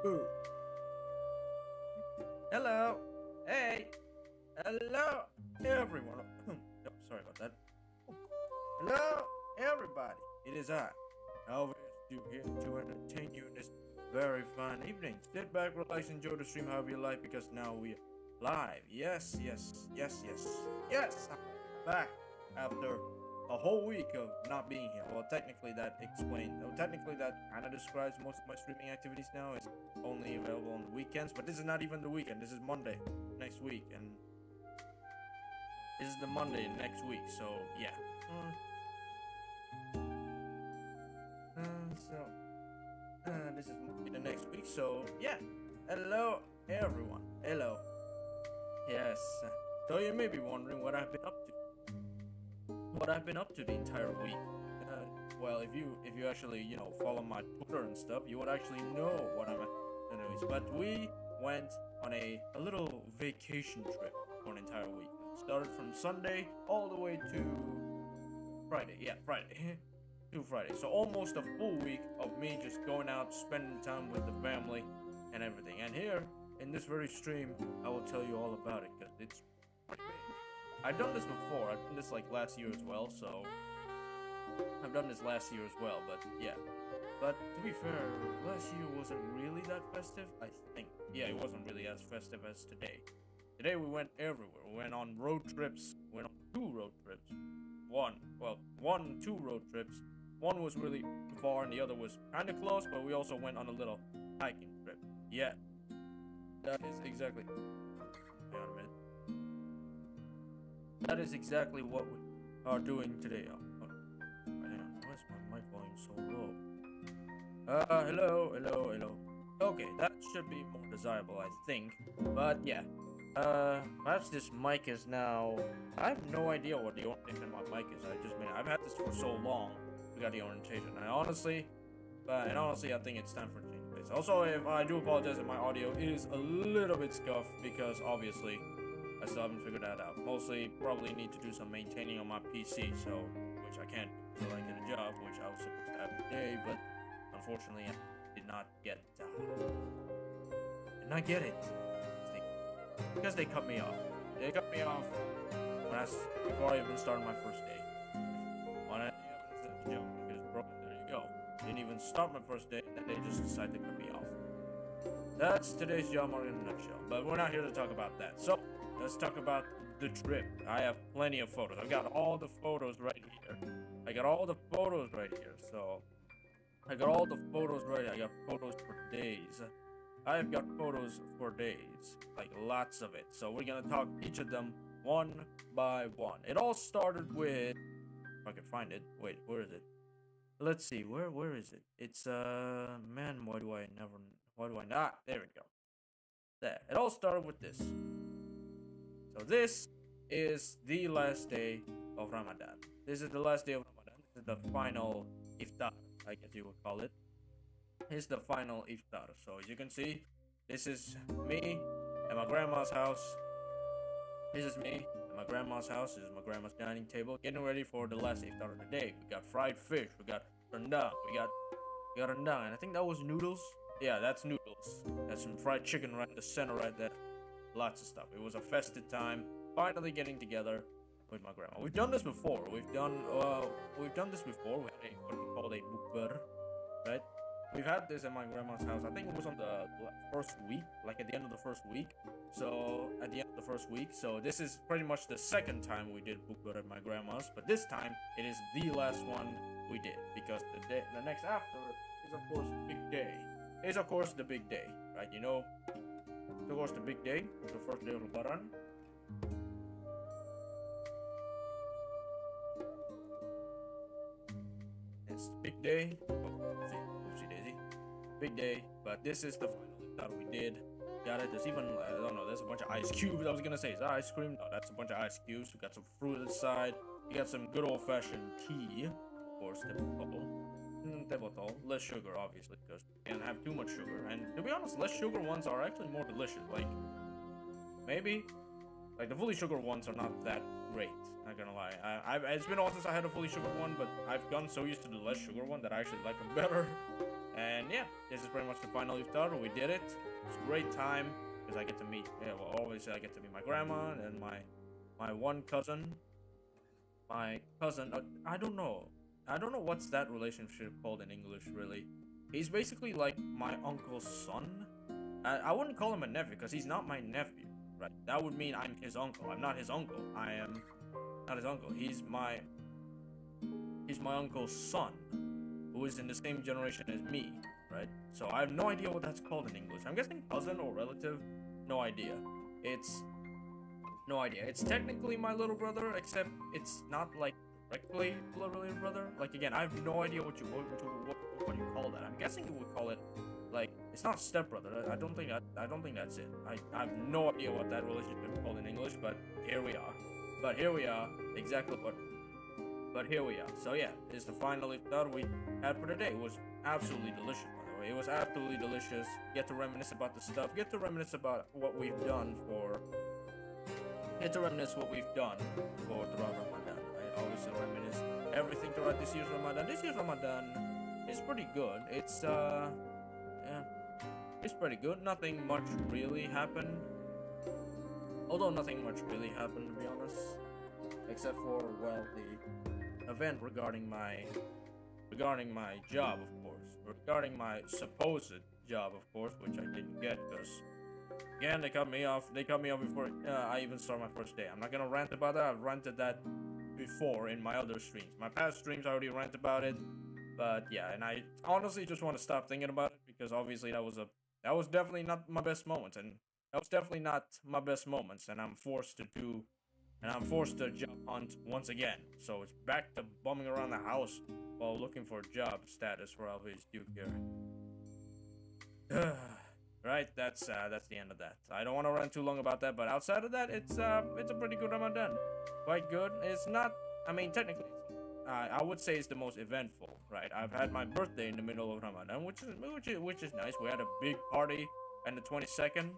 Ooh. Hello. Hey. Hello, everyone. Oh, sorry about that. Hello, everybody. It is I, Aliveus, here to entertain you in this very fine evening. Sit back, relax, enjoy the stream however you like, because now we are live. Yes. I'm back after a whole week of not being here. Well, technically that kind of describes most of my streaming activities now. It's only available on the weekends, but this is not even the weekend. This is Monday next week, and this is the Monday next week. So yeah. This is the next week. So yeah. Hello, everyone. Hello. Yes. So you may be wondering what I've been up to. What I've been up to the entire week. Well, if you actually follow my Twitter and stuff, you would actually know what I'm anyways. But we went on a little vacation trip for an entire week. It started from Sunday all the way to Friday. Yeah, Friday. To Friday. So almost a full week of me just going out, spending time with the family and everything. And here in this very stream, I will tell you all about it because it's pretty big. I've done this before. I've done this like last year as well. So I've done this last year as well. But yeah. But to be fair, last year wasn't really that festive. I think. Yeah, it wasn't really as festive as today. Today we went everywhere. We went on road trips. We went on 2 road trips. Two road trips. One was really far and the other was kind of close, but we also went on a little hiking trip. Yeah, that is exactly. Hang on a minute. That is exactly what we are doing today. Oh, hang on. Why is my mic volume so low? Hello. Okay, that should be more desirable, I think. But yeah. Perhaps this mic is now. I have no idea what the orientation of my mic is. I've had this for so long. We got the orientation. And honestly, I think it's time for a change of pace. Also, if I do apologize if my audio is a little bit scuffed, because obviously I still haven't figured that out. Mostly, probably need to do some maintaining on my PC, which I can't do until I get a job, which I was supposed to have today, but unfortunately I did not get. And I get it. Because they cut me off. They cut me off before I even started my first day. On any evidence that joke, because bro, there you go. Didn't even start my first day, and then they just decided to cut me off. That's today's job market in a nutshell. But we're not here to talk about that. So let's talk about the trip. I have plenty of photos. I've got all the photos right here. I got all the photos right here. So I got all the photos right here. I got photos for days. I've got photos for days, like lots of it. So we're gonna talk each of them one by one. It all started with, if I can find it. Wait, where is it? Let's see, where is it? It's man, why do I not? There we go. There. It all started with this. So this is the last day of Ramadan. This is the last day of Ramadan. This is the final iftar, I guess you would call it. Here's the final iftar. So as you can see, this is me at my grandma's house. This is me at my grandma's house. This is my grandma's dining table, getting ready for the last iftar of the day. We got fried fish. We got rendang. We got rendang, and I think that was noodles. Yeah, that's noodles. That's some fried chicken right in the center, right there. Lots of stuff. It was a festive time. Finally getting together with my grandma. We've done this before. We've done this before. We had what we called a Vtuber, right? We've had this at my grandma's house. I think it was on the first week, like at the end of the first week. So at the end of the first week. So this is pretty much the second time we did Vtuber at my grandma's, but this time it is the last one we did, because the next after is of course big day. It's of course the big day, right? You know, it's of course the big day, the first day of Lebaran. It's the big day. Oopsie daisy. Big day, but this is the final iftar we did. Got it. There's even, I don't know, there's a bunch of ice cubes. I was gonna say, is that ice cream? No, that's a bunch of ice cubes. We got some fruit inside. You got some good old-fashioned tea, of course, less sugar, obviously, because you can't have too much sugar. And to be honest, less sugar ones are actually more delicious. Like, maybe, like the fully sugar ones are not that great. Not gonna lie. It's been a while since I had a fully sugar one, but I've gotten so used to the less sugar one that I actually like them better. And yeah, this is pretty much the final iftar. We did it. It's a great time because I get to meet. Yeah, well, obviously I get to meet my grandma and my one cousin. My cousin. I don't know what's that relationship called in English, really. He's basically like my uncle's son. I wouldn't call him a nephew because he's not my nephew, right? That would mean I'm his uncle. I'm not his uncle. I am not his uncle. He's my uncle's son, who is in the same generation as me, right? So I have no idea what that's called in English. I'm guessing cousin or relative. No idea. It's technically my little brother, except it's not like directly little brother. Like, again, I have no idea what you call that. I'm guessing you would call it, like, it's not stepbrother. I don't think that's it. I have no idea what that relationship is called in English, but here we are. Exactly what. But here we are. So yeah, this is the final iftar we had for the day. It was absolutely delicious, by the way. It was absolutely delicious. Get to reminisce about the stuff. Get to reminisce about what we've done for. Get to reminisce what we've done for throughout Ramadan. I always reminisce everything throughout this year's Ramadan. This year's Ramadan is pretty good. It's pretty good. Nothing much really happened. Although nothing much really happened, to be honest, except for, well, the event regarding my job, of course, regarding my supposed job, of course, which I didn't get because, again, they cut me off before I even start my first day. I'm not gonna rant about that. I've ranted that before in my other streams. My past streams I already rant about it, but yeah, and I honestly just want to stop thinking about it because obviously that was definitely not my best moments, and I'm forced to job hunt once again. So it's back to bumming around the house while looking for job status for Aliveus Duke here. Right, that's the end of that. I don't want to run too long about that, but outside of that, it's a pretty good Ramadan. Quite good. It's not, I mean, technically, I would say it's the most eventful, right? I've had my birthday in the middle of Ramadan, which is nice. We had a big party on the 22nd.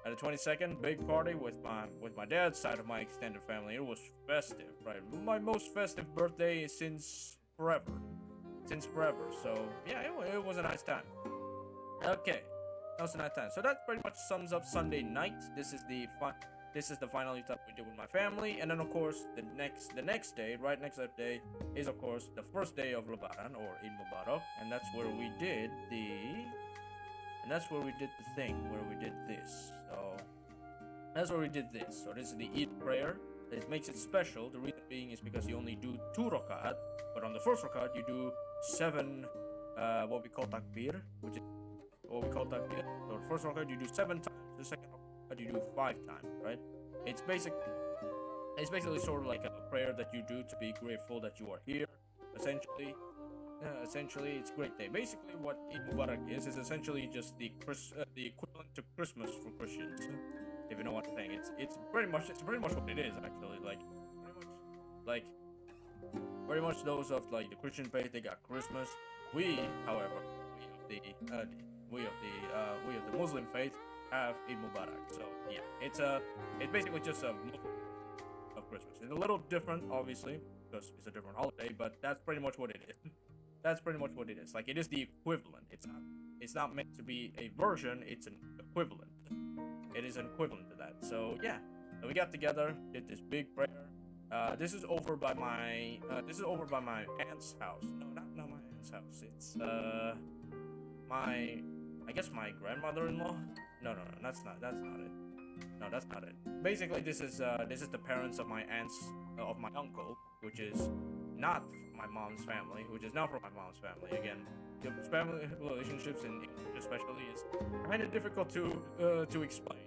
At the 22nd, big party with my dad's side of my extended family. It was festive, right? My most festive birthday since forever. So yeah, it was a nice time. Okay, 2010. So that pretty much sums up Sunday night. This is the final meetup we did with my family, and then of course the next day, right next day, is of course the first day of Lebaran or Eid Mubarak, and that's where we did the thing where we did this. So that's where we did this. So this is the Eid prayer. It makes it special. The reason being is because you only do 2 rakat, but on the first rakat you do 7 what we call takbir, which is what we call takbir. So the first rakat you do 7 times, the second rakat you do 5 times, right? It's basically sort of like a prayer that you do to be grateful that you are here. Essentially, it's a great day. Basically, what Eid Mubarak is essentially just the equivalent to Christmas for Christians. If you know what I'm saying, it's pretty much what it is actually. Very much those of like the Christian faith, they got Christmas. We, however, we of the Muslim faith have Eid Mubarak. So yeah, it's basically just a Muslim of Christmas. It's a little different, obviously, because it's a different holiday, but that's pretty much what it is. That's pretty much what it is. Like, it is the equivalent. It's not meant to be a version. It's an equivalent. It is an equivalent to that. So yeah, so we got together, did this big prayer. This is over by my aunt's house. No, not my aunt's house. It's I guess my grandmother-in-law. No, that's not it. No, that's not it. Basically, this is the parents of my uncle, which is not my mom's family, which is not from my mom's family. Again, the family relationships in English especially is kind of difficult to explain.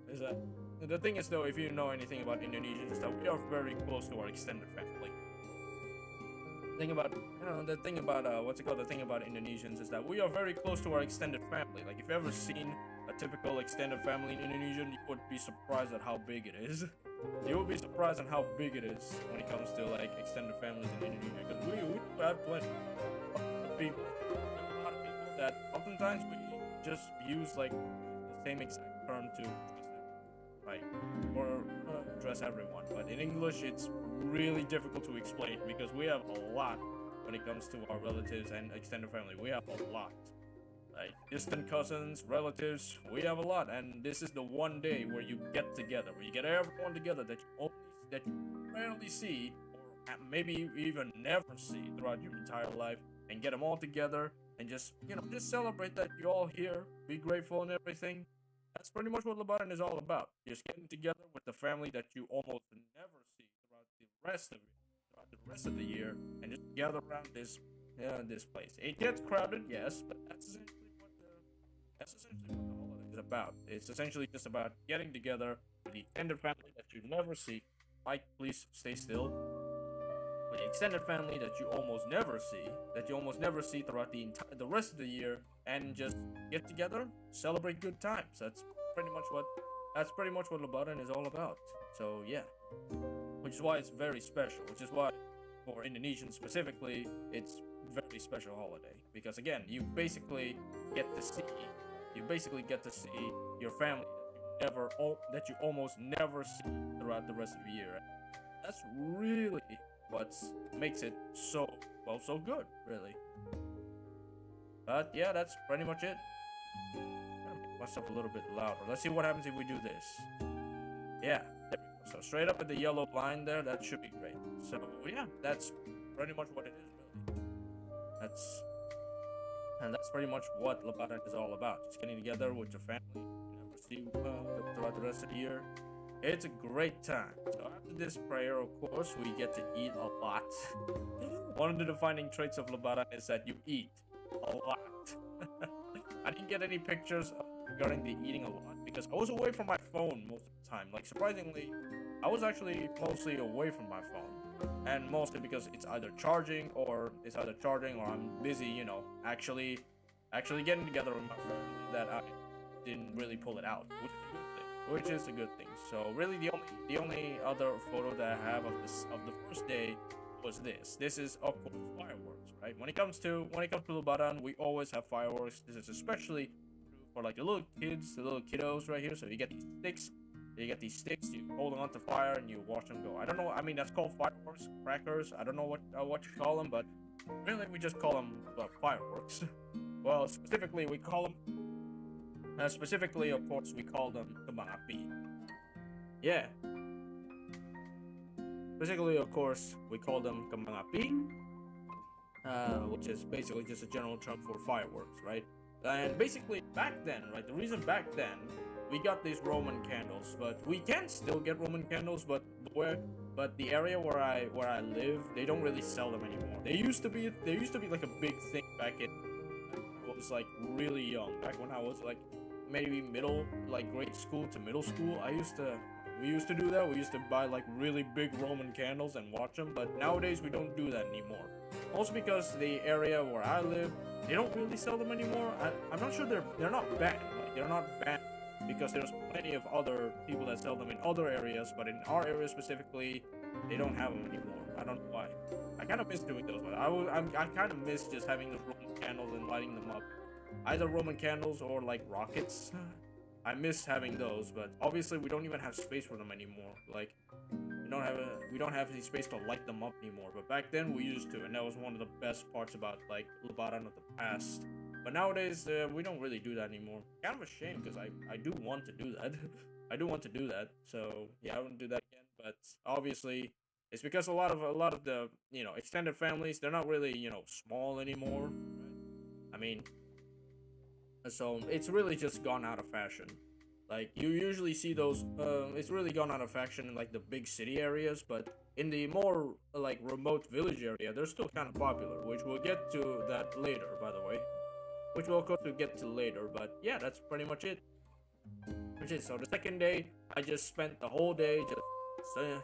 Is that the thing is though, if you know anything about Indonesians, is that we are very close to our extended family. The thing about Indonesians is that we are very close to our extended family. Like, if you've ever seen a typical extended family in Indonesia, you would be surprised at how big it is. You would be surprised at how big it is when it comes to like extended families in Indonesia, because we have plenty of people. A lot of people that oftentimes we just use like the same exact term to address everyone, but in English it's really difficult to explain because we have a lot when it comes to our relatives and extended family. We have a lot, like distant cousins, relatives. We have a lot, and this is the one day where you get together, where you get everyone together that you rarely see, or maybe even never see throughout your entire life, and get them all together and just celebrate that you're all here, be grateful and everything. That's pretty much what Lebaran is all about. Just getting together with the family that you almost never see throughout the rest of the year, and just gather around this place. It gets crowded, yes, but that's essentially what the holiday is about. It's essentially just about getting together with the extended family that you never see. Mike, please stay still. With the extended family that you almost never see throughout the rest of the year, and just get together, celebrate good times. That's pretty much what Lebaran is all about. So yeah, which is why it's very special. Which is why, for Indonesians specifically, it's a very special holiday, because again, you basically get to see your family that you almost never see throughout the rest of the year. That's really what makes it so good, really. But yeah, that's pretty much it. I'm gonna make myself a little bit louder. Let's see what happens if we do this. Yeah, there we go. So straight up at the yellow line there, that should be great. So yeah, that's pretty much what it is, really. That's pretty much what Lebaran is all about. Just getting together with your family, you never see throughout the rest of the year. It's a great time. So after this prayer, of course, we get to eat a lot. One of the defining traits of Lebaran is that you eat a lot. I didn't get any pictures regarding the eating a lot because I was away from my phone most of the time. Like, surprisingly, I was actually mostly away from my phone, and mostly because it's either charging or I'm busy, actually getting together with my friend that I didn't really pull it out, which is a good thing. So really, the only other photo that I have of the first day was this. This is, of course, fireworks, right? When it comes to Lebaran, we always have fireworks. This is especially true for like the little kiddos right here. So you get these sticks, you hold on to fire and you watch them go. I don't know. I mean, that's called fireworks, crackers. I don't know what you call them, but really we just call them fireworks. Well, specifically we call them Specifically, of course, we call them Kamangapi. Yeah. Specifically, of course, we call them Kamangapi, which is basically just a general term for fireworks, right? And basically, back then, right, the reason back then we got these Roman candles, but we can still get Roman candles, but the area where I live, they don't really sell them anymore. They used to be like a big thing back in I was like really young, back when I was like maybe grade school to middle school. We used to do that. We used to buy like really big Roman candles and watch them, but nowadays we don't do that anymore. Also because the area where I live, they don't really sell them anymore. I'm not sure they're not banned. Like they're not banned because there's plenty of other people that sell them in other areas, but in our area specifically, they don't have them anymore. I don't know why. I kind of miss doing those, but I kind of miss just having those Roman candles and lighting them up. Either Roman candles or like rockets. I miss having those, but obviously we don't even have space for them anymore. Like we don't have any space to light them up anymore. But back then we used to, and that was one of the best parts about like Lebaran of the past. But nowadays we don't really do that anymore. Kind of a shame because I do want to do that. I do want to do that. So yeah, I wouldn't do that again. But obviously it's because a lot of the extended families, they're not really small anymore. Right? I mean, so it's really just gone out of fashion. Like you usually see those it's really gone out of fashion in like the big city areas, but in the more like remote village area they're still kind of popular, which we'll get to that later, by the way, which we'll of course get to later. But yeah, that's pretty much it. So the second day I just spent the whole day I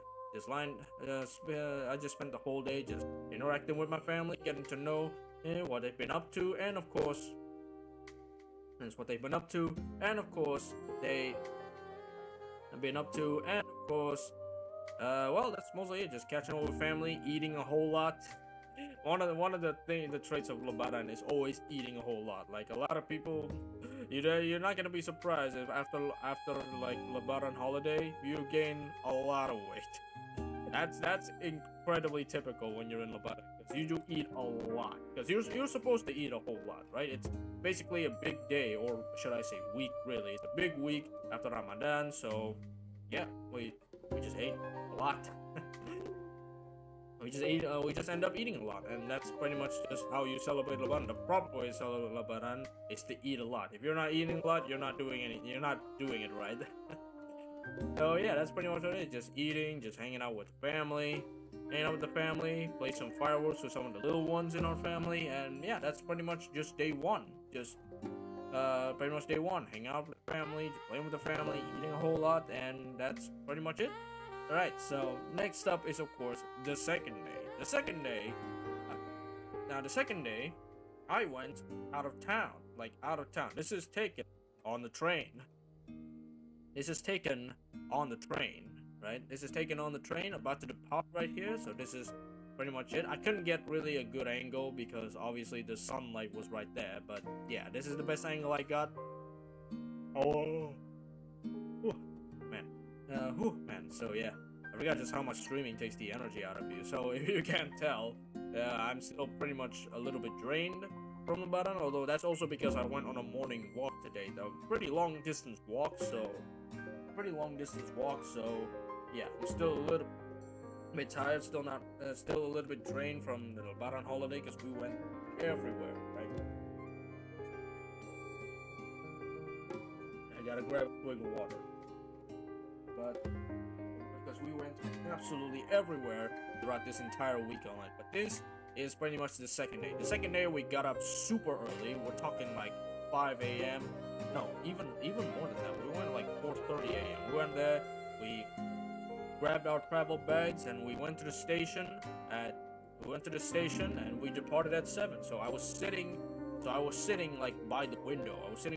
just spent the whole day just interacting with my family, getting to know what they've been up to, and of course that's what they've been up to, and of course they have been up to, and of course, well, that's mostly it. Just catching up with family, eating a whole lot. One of the traits of Lebaran is always eating a whole lot. Like a lot of people, you're not gonna be surprised if after like Lebaran holiday you gain a lot of weight. That's incredibly typical when you're in Lebaran, because you do eat a lot. Because you're supposed to eat a whole lot, right? It's basically a big day, or should I say week? Really, it's a big week after Ramadan. So yeah, we just ate a lot. We just end up eating a lot, and that's pretty much just how you celebrate Lebaran. The proper way to celebrate Lebaran is to eat a lot. If you're not eating a lot, you're not doing it right. So yeah, that's pretty much what it is. Just eating, just hanging out with family, play some fireworks with some of the little ones in our family, and yeah, that's pretty much just day one. Just pretty much day one. Hang out with the family, just playing with the family, eating a whole lot, and that's pretty much it. Alright, so next up is of course the second day. The second day, I went out of town. Like out of town. This is taken on the train. This is taken on the train, right? This is taken on the train, about to depart right here. So this is pretty much it. I couldn't get really a good angle because obviously the sunlight was right there. But yeah, this is the best angle I got. Oh, whew, man. Man. So yeah, I forgot just how much streaming takes the energy out of you. So if you can't tell, I'm still pretty much a little bit drained from the button. Although that's also because I went on a morning walk today. A pretty long distance walk. So yeah, I'm still a little bit tired. Still a little bit drained from the Lebaran holiday because we went everywhere, right? I gotta grab a swig of water. But because we went absolutely everywhere throughout this entire week online. But this is pretty much the second day. The second day we got up super early. We're talking like 5 a.m. No, even more than that. We went at like 4:30 a.m. We went there. We grabbed our travel bags and we went to the station and we departed at 7. So I was sitting like by the window. So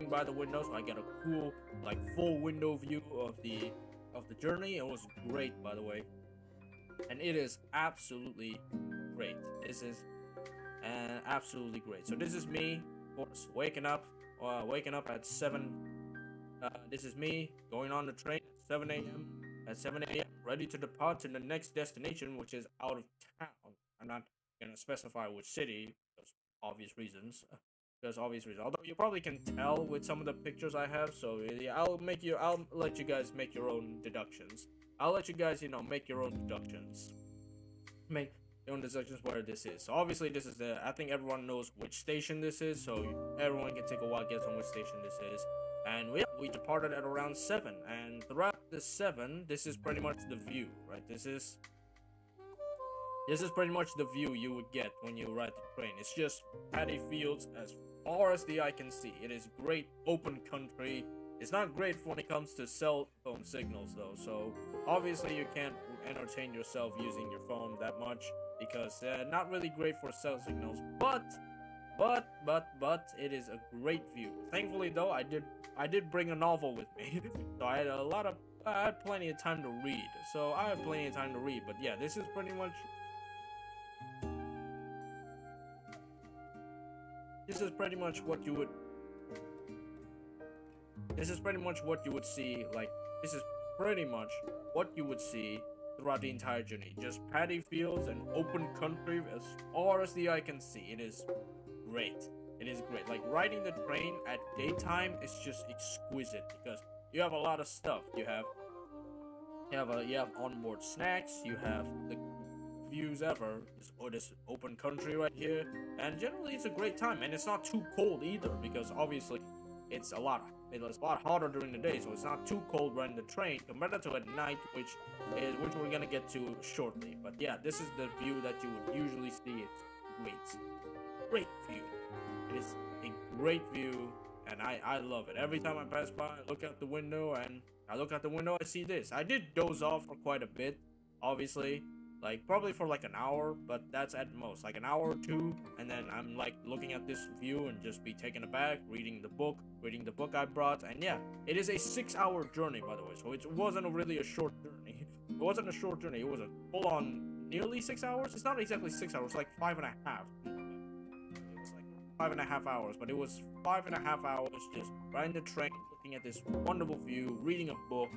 I got a cool like full window view of the journey. It was great, by the way, and it is absolutely great. This is absolutely great. So this is me, of course, waking up at 7. This is me going on the train at 7 a.m. Ready to depart to the next destination, which is out of town. I'm not gonna specify which city because obvious reasons. because obvious reasons. Although you probably can tell with some of the pictures I have, so yeah, I'll let you guys make your own deductions. I'll let you guys, make your own deductions. Make your own deductions where this is. So obviously this is I think everyone knows which station this is, so everyone can take a wild guess on which station this is. And we departed at around 7, and throughout the 7, this is pretty much the view, right? This is pretty much the view you would get when you ride the train. It's just paddy fields as far as the eye can see. It is great open country. It's not great when it comes to cell phone signals though, so obviously you can't entertain yourself using your phone that much because not really great for cell signals, but it is a great view. Thankfully though, I did bring a novel with me, so I had plenty of time to read. But yeah, this is pretty much what you would see. Like, this is pretty much what you would see throughout the entire journey. Just paddy fields and open country as far as the eye can see. It is great. Like, riding the train at daytime is just exquisite because you have a lot of stuff. You have onboard snacks. You have the views ever, this open country right here, and generally it's a great time, and it's not too cold either because obviously it's a lot hotter during the day, so it's not too cold riding the train compared to at night, which we're gonna get to shortly. But yeah, this is the view that you would usually see. It's great view. It is a great view, and I love it. Every time I pass by, I look out the window, I see this. I did doze off for quite a bit, obviously. Like, probably for like an hour, but that's at most, like an hour or two, and then I'm like looking at this view and just be taken aback, reading the book I brought. And yeah, it is a 6-hour journey, by the way, so it wasn't really a short journey. It wasn't a short journey, it was a full-on nearly 6 hours. It's not exactly 6 hours, like 5.5. It was like 5.5 hours, but it was 5.5 hours just riding the train, looking at this wonderful view, reading a book,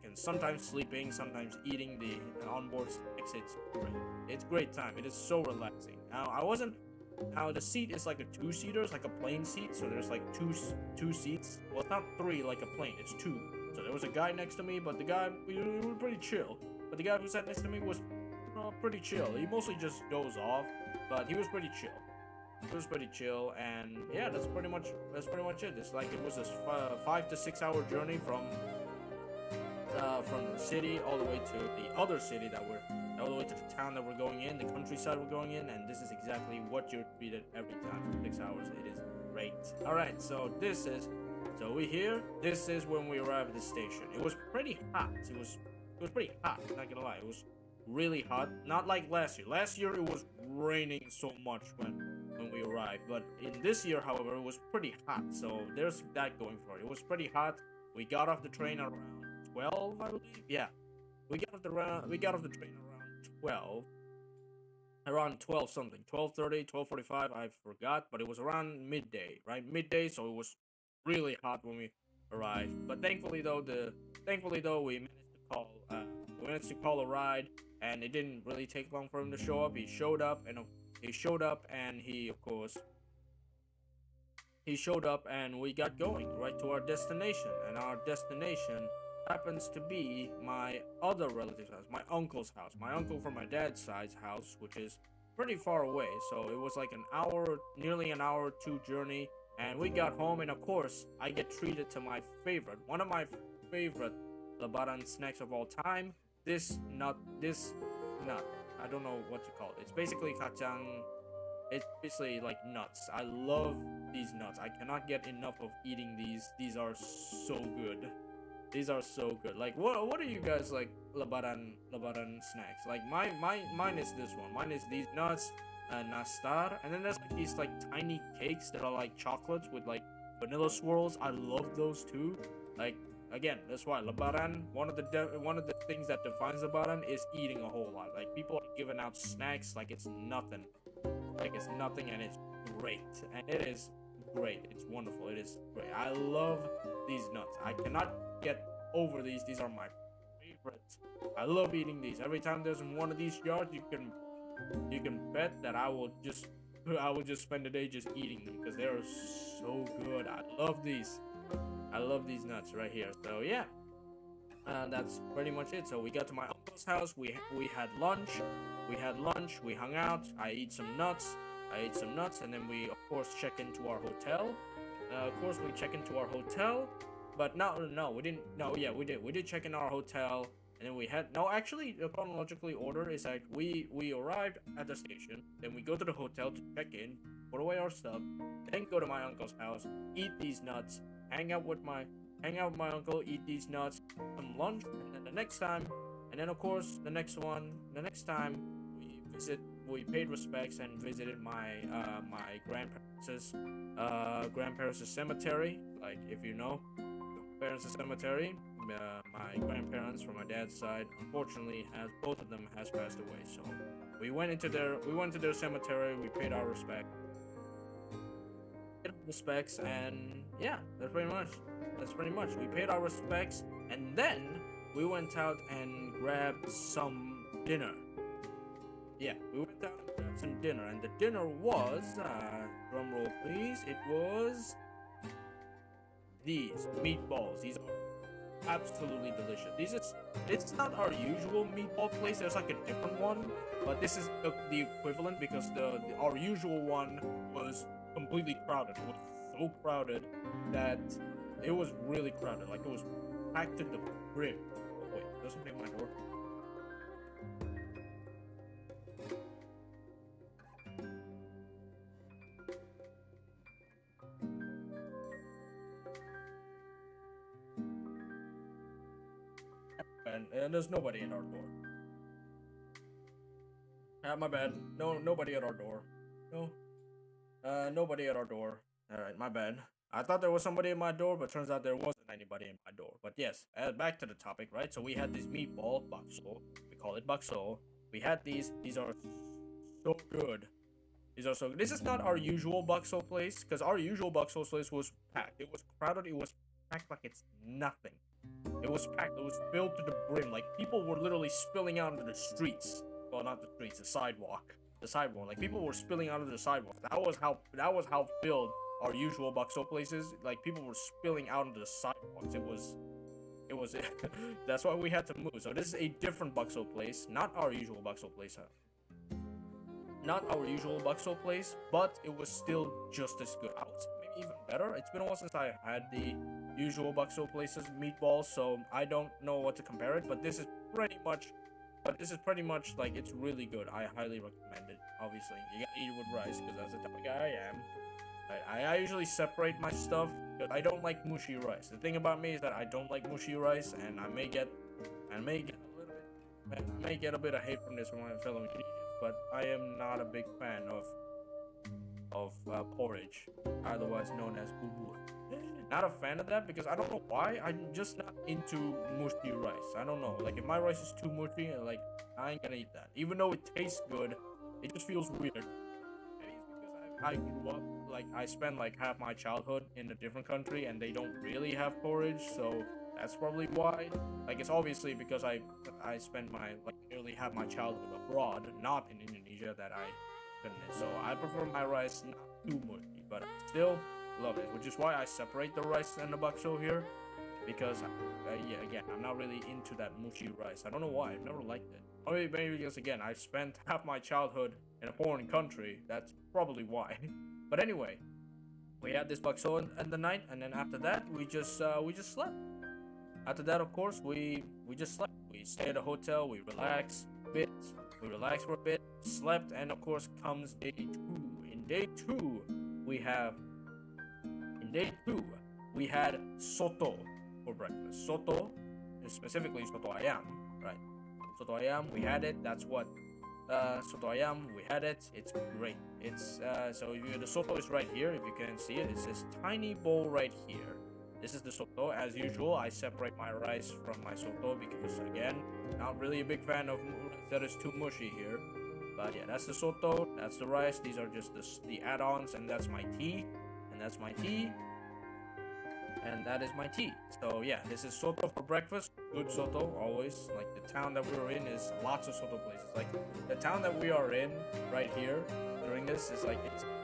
and sometimes sleeping, sometimes eating the onboard snacks. It's great. It's great time. It is so relaxing. Now the seat is like a 2-seater. It's like a plane seat, so there's like two seats. Well, it's not 3 like a plane, it's 2. So there was a guy next to me, but the guy, we were pretty chill. But the guy who sat next to me was pretty chill. He mostly just dozed off, but he was pretty chill. And yeah, that's pretty much it. It's like it was a 5 to 6 hour journey from the city all the way to the other city all the way to the town that we're going in, the countryside we're going in, and this is exactly what you're treated every time for 6 hours. It is great. Alright, so this is when we arrived at the station. It was pretty hot. It was pretty hot, not gonna lie. It was really hot. Not like last year. Last year it was raining so much when we arrived, but in this year, however, it was pretty hot, so there's that going for it. It was pretty hot. We got off the train around 12, I believe. Yeah, we got off the train around 12 something, 12:30, 12:45. I forgot, but it was around midday, right? Midday, so it was really hot when we arrived. But thankfully though, we managed to call a ride, and it didn't really take long for him to show up. He showed up, and we got going right to our destination, and our destination happens to be my other relative's house, my uncle's house, my uncle from my dad's side's house, which is pretty far away. So it was like nearly an hour or 2 journey, and we got home, and of course I get treated to one of my favorite Lebaran snacks of all time. This nut, I don't know what to call it. It's basically kacang. It's basically like nuts. I love these nuts. I cannot get enough of eating these. These are so good. Like, what are you guys like Lebaran snacks? Like mine is this one. Mine is these nuts, nastar, and then there's like these like tiny cakes that are like chocolates with like vanilla swirls. I love those too. Like, again, that's why Lebaran, one of the things that defines Lebaran is eating a whole lot. Like, people are giving out snacks like it's nothing. And it's great. And it is great. It's wonderful. It is great. I love these nuts. I cannot get over these. These are my favorite. I love eating these. Every time there's one of these yards, you can bet that I will just I would just spend the day just eating them because they're so good. I love these. I love these nuts right here. So yeah, that's pretty much it. So we got to my uncle's house. We had lunch. We hung out. I ate some nuts. And then we of course check into our hotel. But no, we didn't. No, yeah, we did. We did check in our hotel, and then we had no. Actually, the chronologically order is like we arrived at the station, then we go to the hotel to check in, put away our stuff, then go to my uncle's house, eat these nuts, hang out with my uncle, eat these nuts, some lunch, and then the next time, and then of course the next time we paid respects and visited my my grandparents' cemetery. Like if you know, parents' cemetery. My grandparents from my dad's side, unfortunately, both of them has passed away. So we went to their cemetery. We paid our respects, and yeah, that's pretty much. We paid our respects, and then we went out and grabbed some dinner. Yeah, we went out and grabbed some dinner, and the dinner was, drum roll please, it was these meatballs. These are absolutely delicious. It's not our usual meatball place. There's like a different one, but this is the equivalent because our usual one was completely crowded. It was so crowded that it was really crowded. Like it was packed to the brim. Oh wait, there's something at my door. And there's nobody at our door. My bad. Nobody at our door. Nobody at our door. Alright, my bad. I thought there was somebody at my door, but turns out there wasn't anybody at my door. But yes, back to the topic, right? So we had this meatball, bakso. We call it bakso. We had these. These are so good. This is not our usual bakso place, because our usual bakso place was packed. It was crowded. It was packed like it's nothing. It was packed. It was filled to the brim. Like people were literally spilling out into the streets. Well, not the streets, the sidewalk. Like people were spilling out of the sidewalk. That was how filled our usual bakso places. Like people were spilling out into the sidewalks. It was. That's why we had to move. So this is a different bakso place, not our usual bakso place. But it was still just as good. I would say maybe even better. It's been a while since I had the usual bakso places meatballs, so I don't know what to compare it. But this is pretty much like it's really good. I highly recommend it. Obviously, you gotta eat it with rice because that's the type of guy I am. I usually separate my stuff because I don't like mushy rice. The thing about me is that I don't like mushy rice, and I may get a bit of hate from this from my fellow Indonesians, but I am not a big fan of porridge, otherwise known as bubur. Not a fan of that because I don't know why. I'm just not into mushy rice. I don't know. Like if my rice is too mushy, like I ain't gonna eat that. Even though it tastes good, it just feels weird. Maybe it's because I grew up, like I spent like half my childhood in a different country and they don't really have porridge, so that's probably why. Like it's obviously because I spent my nearly half my childhood abroad, not in Indonesia, that I couldn't. So I prefer my rice not too mushy, but I still love it, which is why I separate the rice and the bakso here, because yeah, again, I'm not really into that mushy rice. I don't know why. I've never liked it. Or maybe because again, I spent half my childhood in a foreign country. That's probably why. But anyway, we had this bakso in the night, and then after that, we just slept. After that, of course, we just slept. We stayed at a hotel. We relaxed a bit. For a bit, slept, and of course comes day 2. In day 2, we had soto for breakfast. Soto, specifically soto ayam, right? Soto ayam, we had it. That's what soto ayam, we had it. It's great. It's so the soto is right here. If you can see it, it's this tiny bowl right here. This is the soto. As usual, I separate my rice from my soto because again, not really a big fan of that is too mushy here. But yeah, that's the soto. That's the rice. These are just the add-ons, and that's my tea. And that's my tea. And that is my tea. So yeah, this is soto for breakfast. Good soto, always. Like the town that we were in is lots of soto places. Like the town that we are in right here during this is like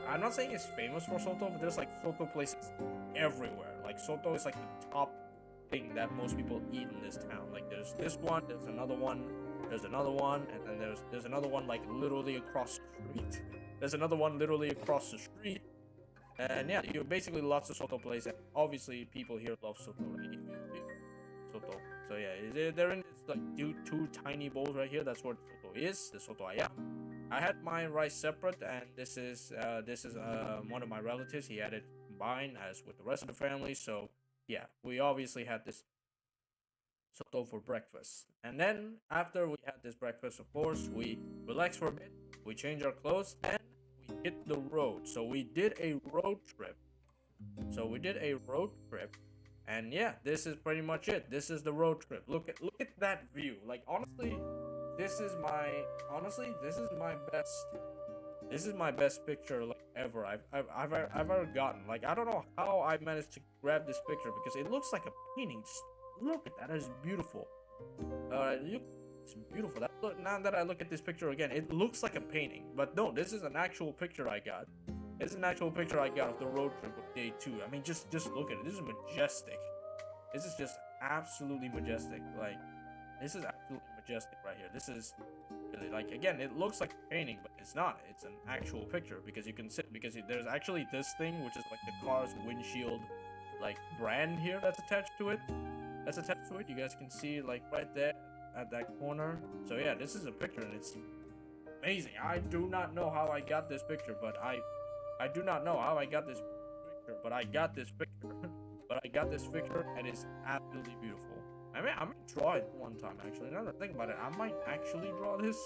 I'm not saying it's famous for Soto, but there's like Soto places everywhere. Like Soto is like the top thing that most people eat in this town. Like there's this one, there's another one, there's another one, and then there's another one like literally across the street. There's another one literally across the street. And yeah, you basically lots of Soto places. And obviously, people here love Soto, right? Soto. So yeah, they're in this like two tiny bowls right here. That's what Soto is. The Soto ayam. I had my rice separate, and this is one of my relatives. He had it combined as with the rest of the family. So yeah, we obviously had this Soto for breakfast. And then after we had this breakfast, of course, we relaxed for a bit. We changed our clothes and we hit the road. So we did a road trip. And yeah, this is pretty much it. This is the road trip. Look at that view. Like honestly, this is my best picture like ever I've ever gotten. Like I don't know how I managed to grab this picture because it looks like a painting. Just look at that. It's beautiful. It's beautiful. Now that I look at this picture again, it looks like a painting. But no, this is an actual picture I got. This is an actual picture I got of the road trip of day 2. I mean, just look at it. This is majestic. This is just absolutely majestic. Like, this is absolutely majestic right here. This is really, like, again, it looks like a painting, but it's not. It's an actual picture because you can sit, because there's actually this thing, which is like the car's windshield, like, brand here that's attached to it. You guys can see, like, right there at that corner. So yeah, this is a picture and it's amazing. I do not know how I got this picture, but I got this picture. But I got this picture and it's absolutely beautiful. I mean, I might draw it one time actually. Now that I think about it, I might actually draw this.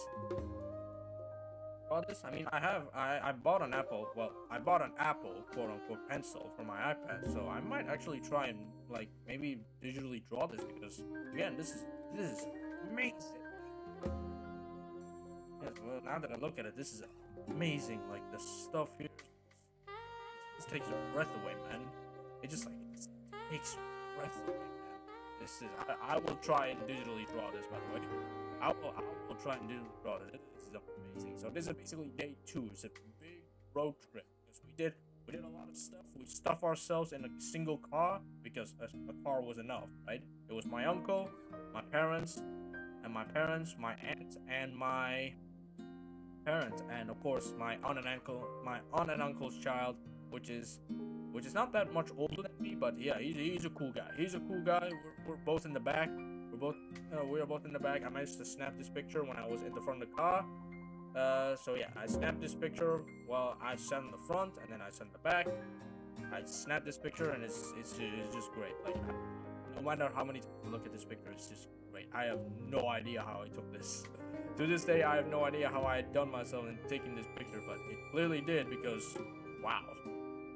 I mean, I bought an Apple. Well, I bought an Apple quote unquote pencil for my iPad, so I might actually try and like maybe digitally draw this because again, this is amazing. Yes, well, now that I look at it, this is amazing. Like the stuff here, this takes your breath away, man. It just like it takes your breath away, man. This is I will try and digitally draw this, by the way. I will try and digitally draw this. This is amazing. So this is basically day 2. It's a big road trip because we did a lot of stuff. We stuffed ourselves in a single car because a car was enough, right? It was my uncle, my parents, my aunt, and my parents, and of course my aunt and uncle's child, which is not that much older than me, but yeah, he's a cool guy. We're both in the back. We are both in the back. I managed to snap this picture when I was in the front of the car. So yeah, I snapped this picture while I sat in the front, and then I sat in the back. I snapped this picture, and it's just great. Like, no matter how many times I look at this picture, it's just great. I have no idea how I took this. To this day, I have no idea how I had done myself in taking this picture, but it clearly did because, wow.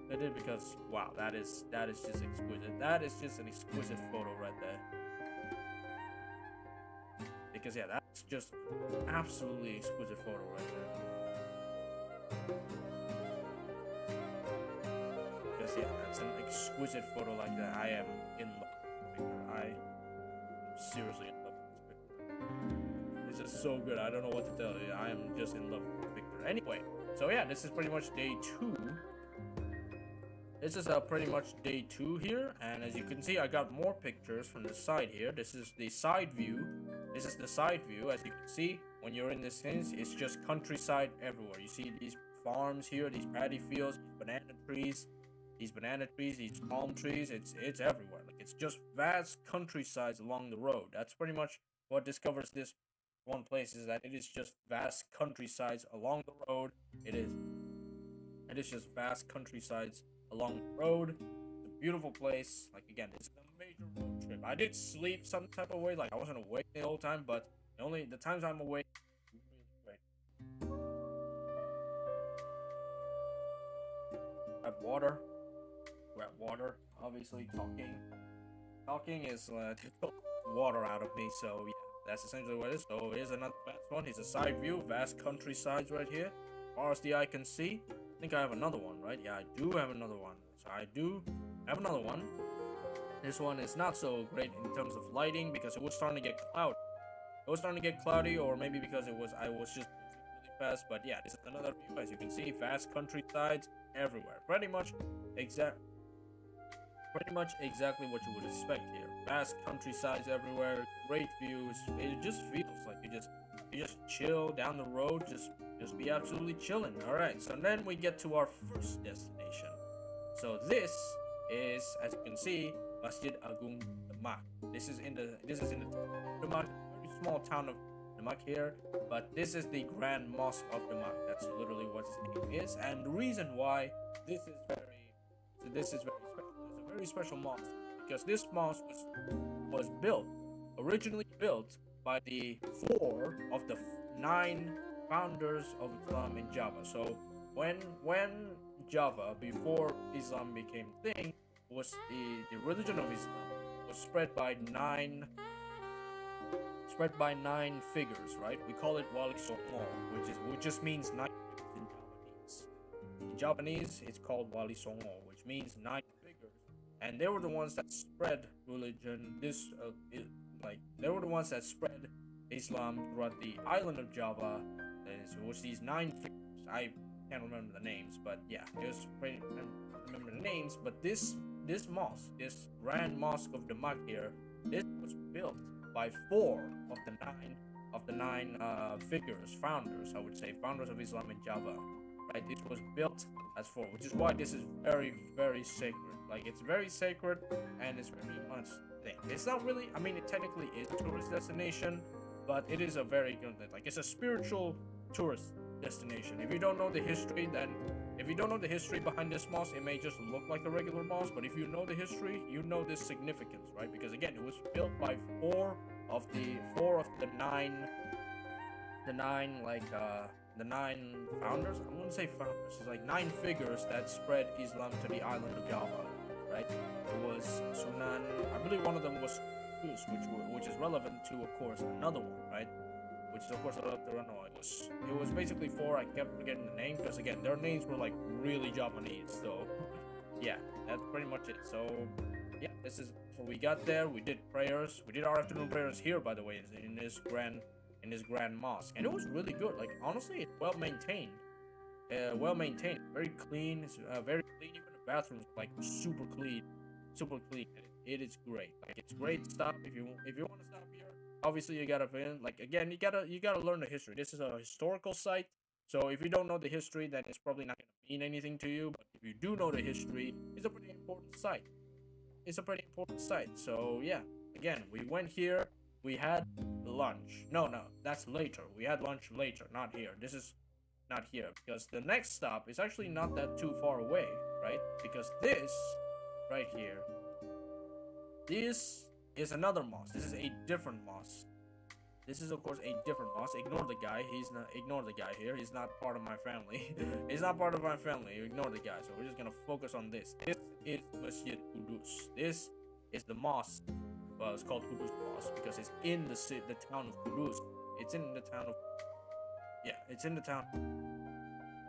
It did because, wow, that is just exquisite. That is just an exquisite photo right there. Because yeah, that's just absolutely exquisite photo right there. Because yeah, that's an exquisite photo like that. I am in love with this picture. I am seriously in love with this picture. This is so good. I don't know what to tell you. I am just in love with the picture. Anyway, so yeah, this is pretty much day 2. This is pretty much day 2 here, and as you can see, I got more pictures from the side here. This is the side view. As you can see, when you're in this thing, it's just countryside everywhere. You see these farms here, these paddy fields, these banana trees, these palm trees. It's everywhere. Like, it's just vast countrysides along the road. That's pretty much what discovers this one place, is that it is just vast countrysides along the road. It is just vast countrysides along the road. It's a beautiful place. Like, again, it's a major road trip. I did sleep some type of way, like I wasn't awake the whole time, but the times I'm awake, really great. Grab water. Obviously, talking is water out of me. So yeah, that's essentially what it is. So here's another vast one. Here's a side view, vast countrysides right here, as far as the eye can see. I think I have another one, right? Yeah, I do have another one. So I do have another one. This one is not so great in terms of lighting because it was starting to get cloudy. Or maybe because I was just really fast. But yeah, this is another view. As you can see, vast countrysides everywhere. Pretty much exactly what you would expect here. Vast countrysides everywhere, great views. It just feels like you just chill down the road, just be absolutely chilling. All right, so then we get to our first destination. So this is, as you can see, Masjid Agung Demak. This is in the Demak, very small town of Demak here, but this is the Grand Mosque of Demak. That's literally what its name is, and the reason why this is very special. It's a very special mosque because this mosque was originally built by the 4 of the 9 founders of Islam in Java. So when Java, before Islam became a thing, was the religion of Islam was spread by nine figures, right? We call it Wali Songo, which just means 9 figures in Japanese. In Japanese, it's called Wali Songo, which means 9 figures, and they were the ones that spread religion. They were the ones that spread Islam throughout the island of Java. It was these 9 figures. I can't remember the names, but yeah, it was pretty. I remember the names. But this mosque, this Grand Mosque of Demak here, this was built by 4 of the 9 founders. I would say founders of Islam in Java. Right, this was built as 4, which is why this is very, very sacred. Like, it's very sacred, and it's very much thing. It's not really. I mean, it technically is a tourist destination, but it is a very good, like, it's a spiritual tourist destination. If you don't know the history behind this mosque, it may just look like a regular mosque, but if you know the history, you know this significance, right? Because again, it was built by 4 of the 9 founders. I wouldn't say founders. It's like 9 figures that spread Islam to the island of Java, right? It was Sunan. I believe one of them was Kudus, which is relevant to, of course, another one, right? Which is, of course, it was basically 4. I kept forgetting the name because again, their names were like really Japanese. So yeah, that's pretty much it. So yeah, this is what we got there. We did prayers. We did our afternoon prayers here, by the way, in this grand mosque, and it was really good. Like, honestly, it's well maintained, very clean. It's very clean. Even the bathrooms like super clean. It is great. Like, it's great stuff. If you want to stop here, obviously you gotta you gotta learn the history. This is a historical site, so if you don't know the history, then it's probably not gonna mean anything to you. But if you do know the history, it's a pretty important site. So yeah, again, we went here. We had lunch. No, that's later. We had lunch later, not here. This is not here because the next stop is actually not that too far away, right? Because this right here, this is another mosque. This is a different mosque. This is, of course, a different mosque. Ignore the guy. Ignore the guy here. He's not part of my family. He's not part of my family. Ignore the guy. So we're just gonna focus on this. This is Masjid Kudus. This is the mosque. Well, it's called Kudus Mosque because it's in the town of Kudus. It's in the town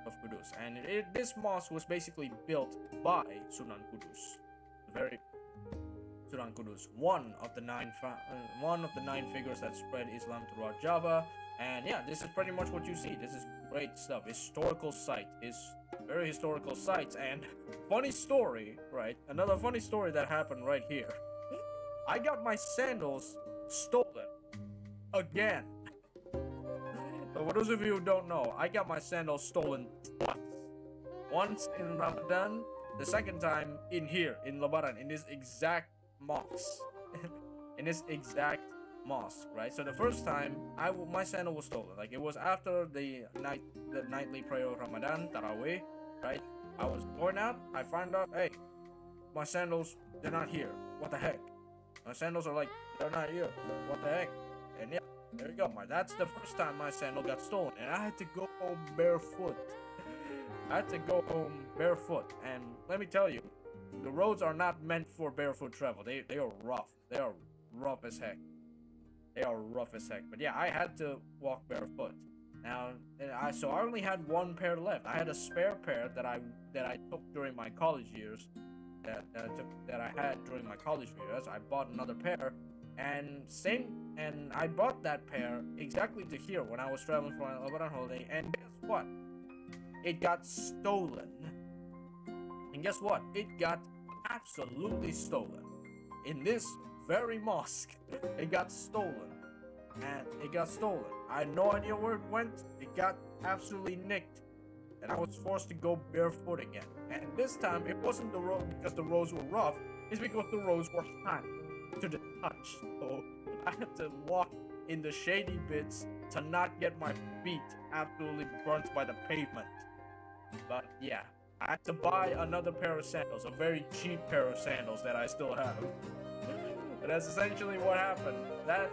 of Kudus, and this mosque was basically built by Sunan Kudus, one of the 9 figures that spread Islam throughout Java. And yeah, this is pretty much what you see. This is great stuff. Historical site is very historical sites. And funny story, right? Another funny story that happened right here. I got my sandals stolen again. So for those of you who don't know, I got my sandals stolen twice. Once in Ramadan, the second time in here, in Lebaran, in this exact mosque. Right? So the first time, my sandal was stolen. Like, it was after the nightly prayer of Ramadan, Tarawih, right? I was going out, I found out, hey, my sandals, they're not here. What the heck? My sandals are like, they're not here. What the heck? And yeah, there you go. That's the first time my sandal got stolen. And I had to go home barefoot. And let me tell you, the roads are not meant for barefoot travel. They are rough. They are rough as heck. But yeah, I had to walk barefoot. Now, I only had 1 pair left. I had a spare pair that I took during my college years. That I had during my college years. I bought another pair, and and I bought that pair exactly to here when I was traveling for my Lebaran holiday, and guess what? It got stolen. And guess what? It got absolutely stolen. In this very mosque, it got stolen. And it got stolen. I had no idea where it went. It got absolutely nicked. And I was forced to go barefoot again. And this time, it wasn't the road because the roads were rough. It's because the roads were hot to the touch. So I had to walk in the shady bits to not get my feet absolutely burnt by the pavement. But yeah, I had to buy another pair of sandals, a very cheap pair of sandals that I still have. But that's essentially what happened. That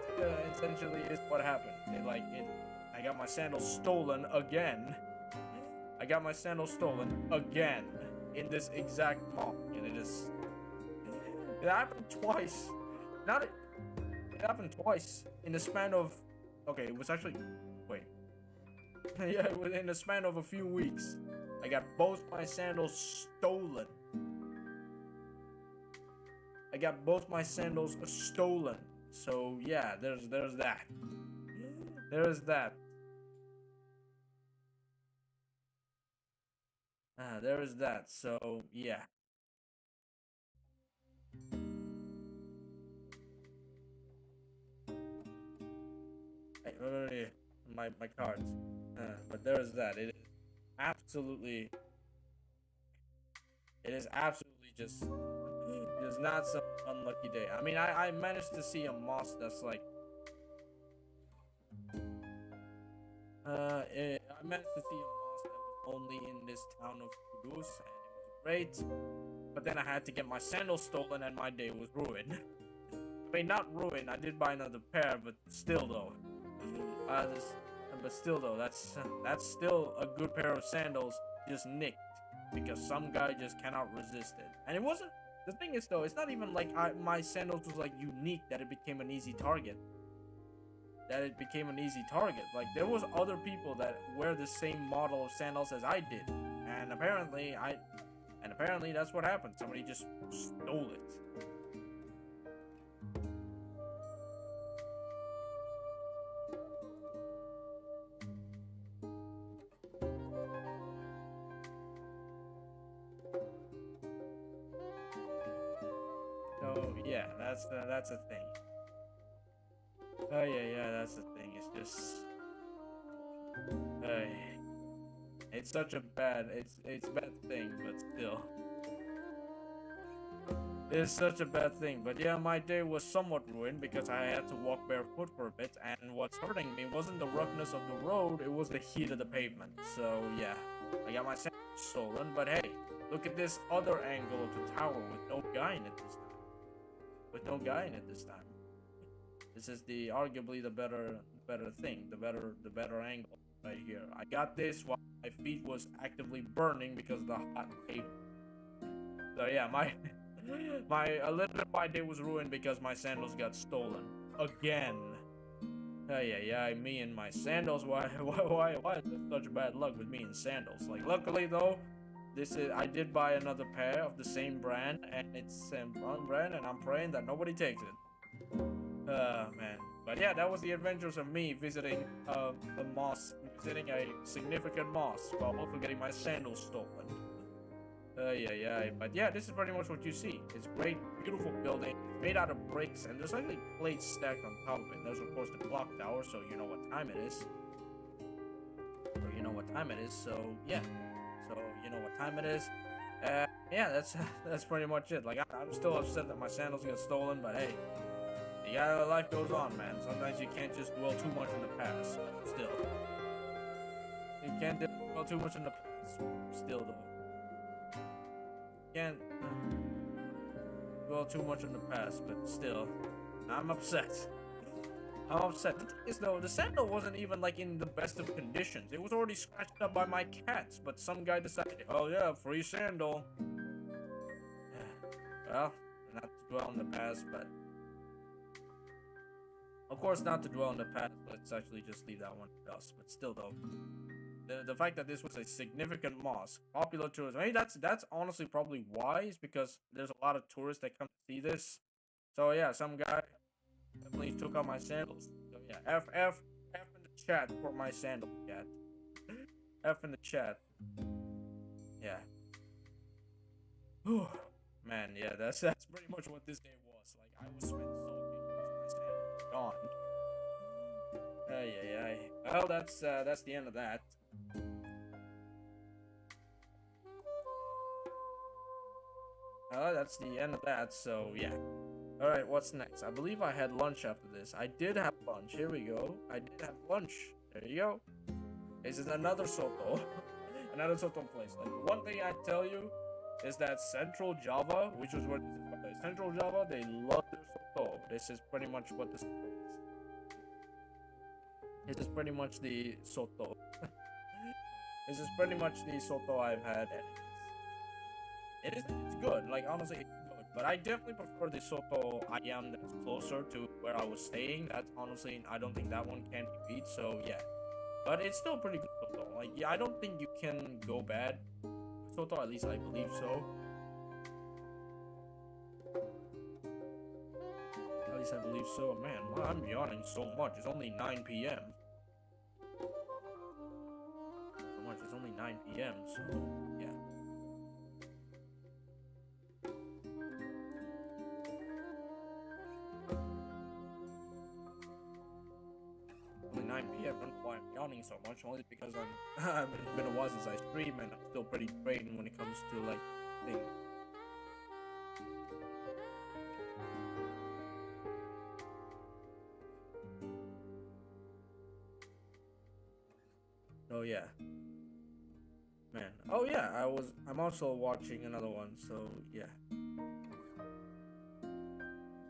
essentially is what happened. I got my sandals stolen again. I got my sandals stolen again in this exact mall. And it happened twice. It happened twice in the span of, okay, it was actually, wait. Yeah, within the span of a few weeks. I got both my sandals stolen. I got both my sandals stolen. So yeah, there's that. There's that. There is that. So yeah. My cards. But there is that. Absolutely. It is absolutely just not some unlucky day. I mean, I managed to see a mosque that's like, I managed to see a mosque that was only in this town of Kudus, and it was great. But then I had to get my sandals stolen, and my day was ruined. I mean, not ruined. I did buy another pair, but still though. But still though, that's still a good pair of sandals just nicked because some guy just cannot resist it. And it wasn't. The thing is though, it's not even like my sandals was like unique that it became an easy target. Like there was other people that wear the same model of sandals as I did, and apparently that's what happened. Somebody just stole it. So yeah, that's a thing. Oh yeah, that's the thing. It's just, it's such a bad, it's a bad thing, but still, it's such a bad thing. But yeah, my day was somewhat ruined because I had to walk barefoot for a bit, and what's hurting me wasn't the roughness of the road; it was the heat of the pavement. So yeah, I got my sandals stolen. But hey, look at this other angle of the tower with no guy in it this time. This is arguably the better thing, the better angle right here. I got this while my feet was actively burning because of the hot pavement. So yeah, a little bit of my day was ruined because my sandals got stolen again. Yeah, me and my sandals. Why is there such bad luck with me and sandals? Like, luckily though, I did buy another pair of the same brand, and it's same brand, and I'm praying that nobody takes it. Man. But yeah, that was the adventures of me visiting a mosque, visiting a significant mosque while also getting my sandals stolen. Yeah. But yeah, this is pretty much what you see. It's a great, beautiful building. It's made out of bricks, and there's like plates stacked on top of it. There's of course the clock tower, so you know what time it is. So yeah. So you know what time it is. Yeah, that's pretty much it. Like I'm still upset that my sandals got stolen, but hey, life goes on, man. Sometimes you can't just dwell too much in the past, but still, you can't dwell too much in the past. Still, though, can't dwell too much in the past, but still, I'm upset. The thing is though, the sandal wasn't even like in the best of conditions. It was already scratched up by my cats, but some guy decided, oh yeah, free sandal. Well, not to dwell on the past, but of course not to dwell on the past. Let's actually just leave that one to dust. But still though, the fact that this was a significant mosque, popular tourism. I mean, that's honestly probably wise because there's a lot of tourists that come to see this. So yeah, some guy definitely took out my sandals. So yeah, F in the chat for my sandal cat. F in the chat. Yeah. Whew. Man, yeah, that's pretty much what this day was. Like, I was spent sulking because my sandal was gone. Well, that's the end of that. That's the end of that. So yeah. All right, what's next? I believe I had lunch after this. I did have lunch. Here we go. I did have lunch. There you go. This is another Soto, another Soto place. Like, one thing I tell you is that Central Java, which was where this is from, Central Java, they love their Soto. This is pretty much what this is. This is pretty much the Soto. This is pretty much the Soto I've had, and it's good. Like, honestly, it's good. But I definitely prefer the Soto Ayam that's closer to where I was staying. That's honestly, I don't think that one can be beat. So yeah, but it's still pretty good Soto. Like, yeah, I don't think you can go bad. Soto, at least I believe so. At least I believe so. Man, well, I'm yawning so much. It's only 9 p.m. So much. It's only 9 p.m. So yeah. Only 9 p.m. I don't know why I'm yawning so much. Only because it's been a while since I stream, and I'm still pretty drained when it comes to like things. Oh yeah, man. Oh yeah, I'm also watching another one. So yeah,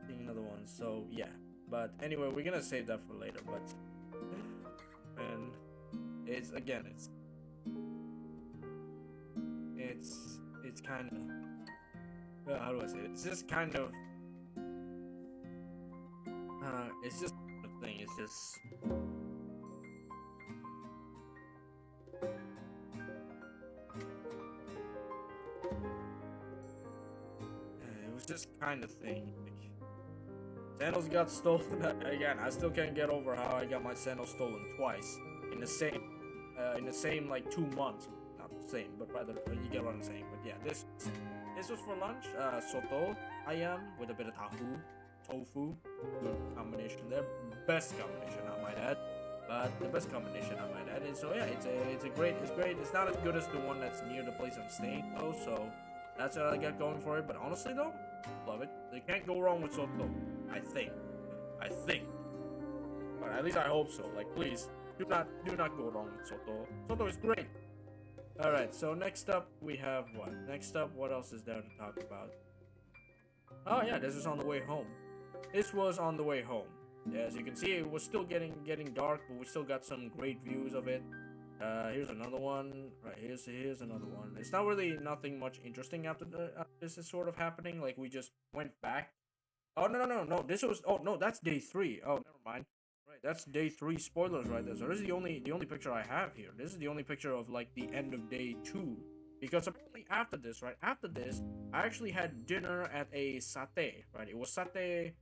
seeing another one. So yeah. But anyway, we're gonna save that for later. But man, it's kind of, how do I say it? It's just kind of it's just the thing. It's just. It was just kind of thing. Like, sandals got stolen again. I still can't get over how I got my sandals stolen twice in the same like 2 months. Not the same, but rather you get what I'm saying. But yeah, this was for lunch. Soto ayam with a bit of tofu. Good combination there. Best combination, I might add. But the best combination, I might add. And so yeah, it's great. It's not as good as the one that's near the place I'm staying though. So that's what I got going for it. But honestly though, love it. They can't go wrong with Soto. I think. But at least I hope so. Like, please do not go wrong with Soto. Soto is great. All right. So next up we have what? Next up, what else is there to talk about? Oh yeah, this is on the way home. This was on the way home. Yeah, as you can see, it was still getting dark, but we still got some great views of it. Here's another one. Right, here's another one. It's not really nothing much interesting after this is sort of happening. Like, we just went back. Oh no. This was. Oh no, that's day 3. Oh, never mind. Right, that's day 3. Spoilers right there. So this is the only picture I have here. This is the only picture of like the end of day 2. Because apparently after this, I actually had dinner at a satay. Right, it was satay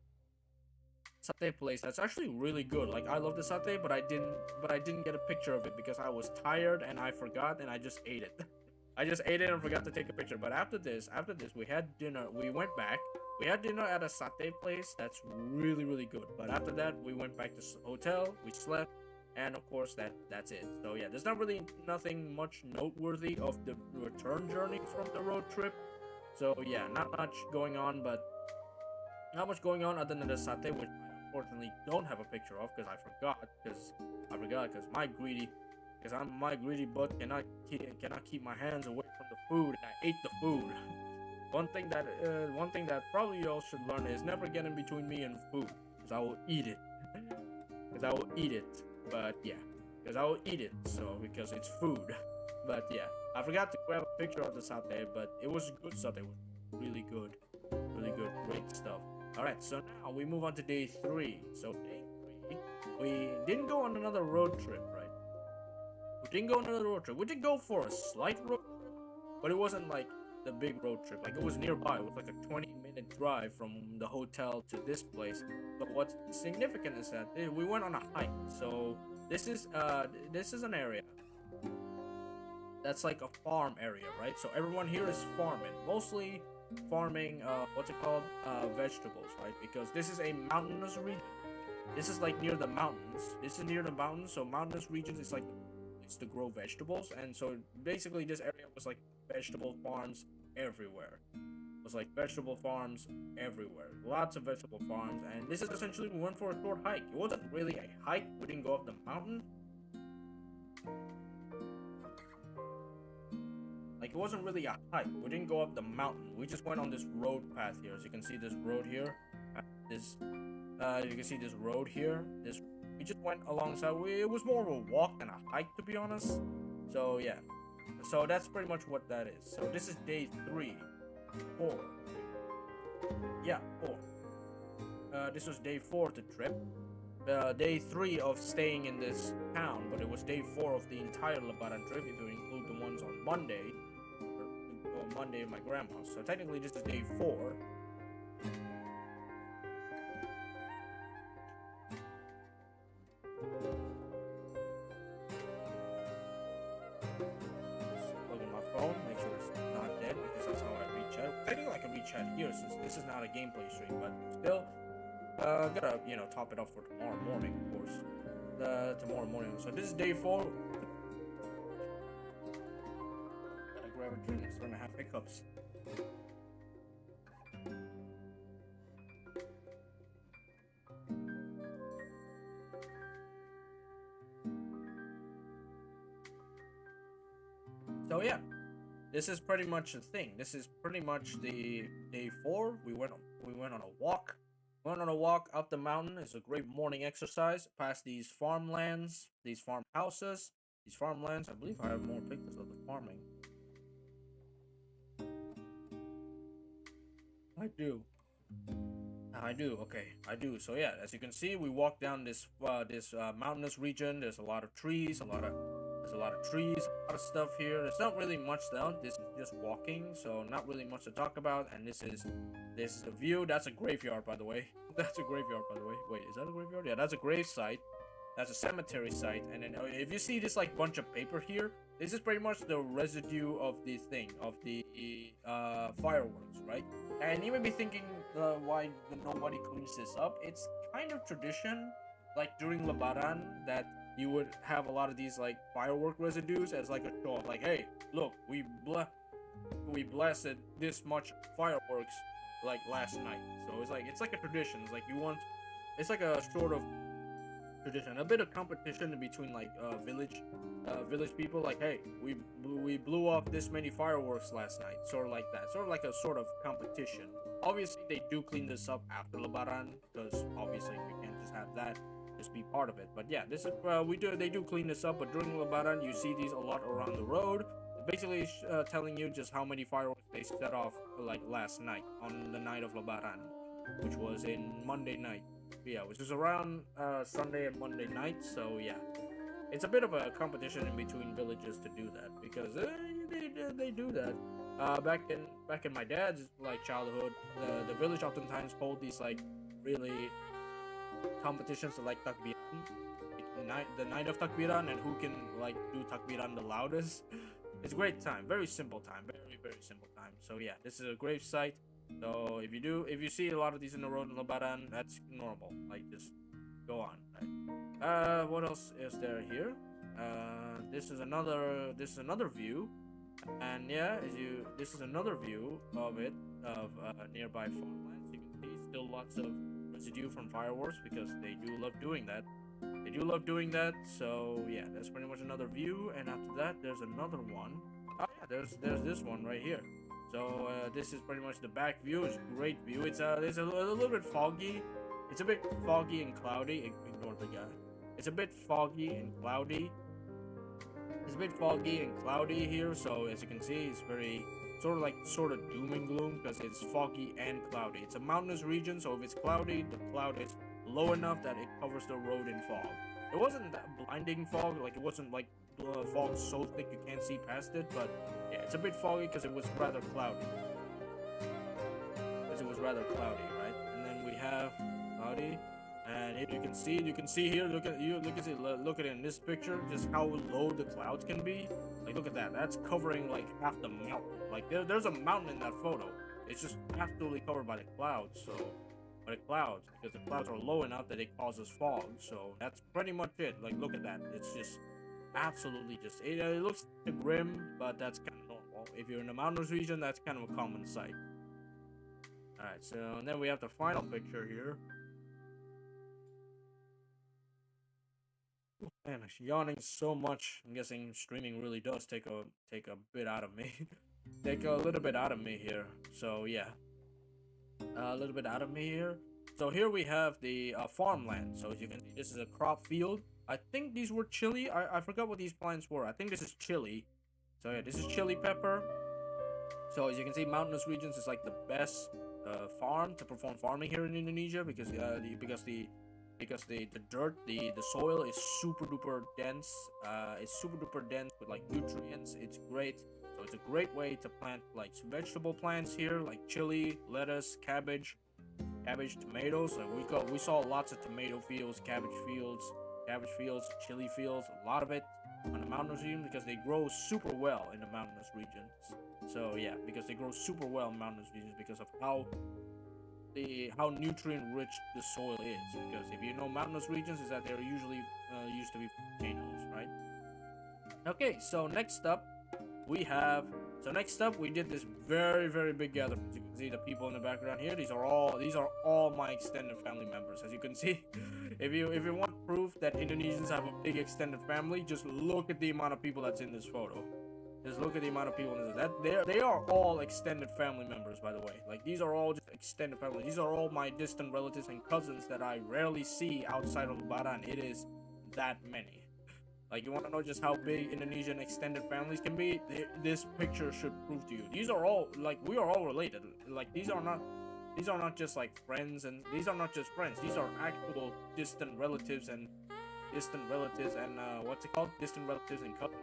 place that's actually really good. Like, I love the satay, but I didn't get a picture of it because I was tired and I forgot, and I just ate it. I just ate it and forgot to take a picture. But after this we had dinner. We went back. We had dinner at a satay place that's really, really good. But after that, we went back to the hotel. We slept, and of course that's it. So yeah, there's not really nothing much noteworthy of the return journey from the road trip. So yeah, not much going on, but not much going on other than the satay, which I unfortunately don't have a picture of because I forgot. Because my greedy butt cannot keep my hands away from the food, and I ate the food. One thing that probably y'all should learn is never get in between me and food, because I will eat it. But yeah, because I will eat it. So because it's food. But yeah, I forgot to grab a picture of the satay, but it was good satay. It was really good, great stuff. All right, so now we move on to day 3. So day 3, we didn't go on another road trip, right? We did go for a slight road trip, but it wasn't like the big road trip. Like, it was nearby. It was like a 20-minute minute drive from the hotel to this place. But what's significant is that we went on a hike. So this is an area that's like a farm area, right? So everyone here is farming, mostly farming what's it called, vegetables, right? Because this is a mountainous region. This is like near the mountains. This is near the mountains, so mountainous regions is like it's to grow vegetables, and so basically this area was like vegetable farms everywhere. It was like vegetable farms everywhere, lots of vegetable farms, and this is essentially we went for a short hike. It wasn't really a hike. We didn't go up the mountain. Like it wasn't really a hike. We didn't go up the mountain. We just went on this road path here. As you can see, this road here. You can see this road here. We just went alongside. It was more of a walk than a hike, to be honest. So yeah. So that's pretty much what that is. So this is day 4. Yeah, 4. This was day 4 of the trip. Day 3 of staying in this town, but it was day 4 of the entire Lebaran trip if you include the ones on Monday. Or Monday at my grandma's. So technically this is day 4. Look at my phone, make sure it's not dead, because that's how I read chat. I think I can read chat here since this is not a gameplay stream, but still, gotta, top it up for tomorrow morning, of course. Tomorrow morning. So this is day 4. Gotta grab a drink, I'm starting to have hiccups. So yeah, this is pretty much the thing. This is pretty much the day 4. We went on a walk. Went on a walk up the mountain. It's a great morning exercise. Past these farmlands, these farmhouses, these farmlands. I believe I have more pictures of the farming. I do. Okay, I do. So yeah, as you can see, we walked down this mountainous region. There's a lot of trees, a lot of stuff here. There's not really much though. This is just walking, so not really much to talk about. And this is the view. That's a graveyard, by the way. That's a graveyard, by the way. Wait, is that a graveyard? Yeah, that's a grave site. That's a cemetery site. And then if you see this like bunch of paper here, this is pretty much the residue of the thing, of the fireworks, right? And you may be thinking why nobody cleans this up. It's kind of tradition, like during Lebaran, that you would have a lot of these like firework residues as like a show of like, hey, look, we blasted this much fireworks like last night. So it's like a tradition. It's like a sort of tradition, a bit of competition in between like village people. Like, hey, we blew off this many fireworks last night, sort of like that, sort of like a sort of competition. Obviously, they do clean this up after Lebaran because obviously you can't just have that just be part of it. But yeah, this is they do clean this up. But during Lebaran, you see these a lot around the road. Basically, telling you just how many fireworks they set off like last night on the night of Lebaran, which was in Monday night. Yeah, which is around Sunday and Monday night. So yeah, it's a bit of a competition in between villages to do that because they do that. Back in my dad's like childhood, the village oftentimes hold these like really competitions like takbiran, the night of takbiran, and who can like do takbiran the loudest. It's a great time, very simple time, very simple time. So yeah, this is a grave site. So if you see a lot of these in the road in Lebaran, that's normal. Like just go on. Right? What else is there here? This is another view, and yeah, this is another view of nearby farmlands. You can see still lots of residue from fireworks because they do love doing that. So yeah, that's pretty much another view. And after that, there's another one. Oh yeah, there's this one right here. So this is pretty much the back view. It's a great view. It's a little bit foggy. It's a bit foggy and cloudy. Ignore the guy. It's a bit foggy and cloudy. It's a bit foggy and cloudy here. So as you can see, it's very sort of doom and gloom because it's foggy and cloudy. It's a mountainous region, so if it's cloudy, the cloud is low enough that it covers the road in fog. It wasn't that blinding fog, like it wasn't like fog so thick you can't see past it, but yeah, it's a bit foggy because it was rather cloudy. because it was rather cloudy, right? And then we have cloudy, and if you can see here. Look at it in this picture, just how low the clouds can be. Like, look at that. That's covering like half the mountain. Like there's a mountain in that photo. It's just absolutely covered by the clouds. So, because the clouds are low enough that it causes fog. So that's pretty much it. Like, look at that. It's just absolutely just. It looks grim, but that's kind of normal. If you're in the mountainous region, that's kind of a common sight. All right. So and then we have the final picture here. Man, I'm yawning so much. I'm guessing streaming really does take a bit out of me. Take a little bit out of me here. So yeah, a little bit out of me here. So here we have the farmland. So as you can see, this is a crop field. I think these were chili. I forgot what these plants were. I think this is chili. So yeah, this is chili pepper. So as you can see, mountainous regions is like the best farm to perform farming here in Indonesia because the dirt, the soil is super duper dense. It's super duper dense with like nutrients. It's great. So it's a great way to plant like vegetable plants here, like chili, lettuce, cabbage, tomatoes. So we saw lots of tomato fields, cabbage fields, chili fields, a lot of it on the mountainous region because they grow super well in the mountainous regions. So yeah, because they grow super well in mountainous regions because of how nutrient rich the soil is. Because if you know mountainous regions, is that they're usually used to be volcanoes, right? Okay, so next up we did this very, very big gathering. As you can see, the people in the background here, these are all my extended family members. As you can see, if you want proof that Indonesians have a big extended family, just look at the amount of people that's in this photo. Just look at the amount of people in this. They are all extended family members, by the way. Like, these are all just extended family. These are all my distant relatives and cousins that I rarely see outside of Lebaran. It is that many. Like, you want to know just how big Indonesian extended families can be? This picture should prove to you. These are all, like, we are all related. Like, these are not just like friends, and these are not just friends. These are actual distant relatives and distant relatives and distant relatives and cousins.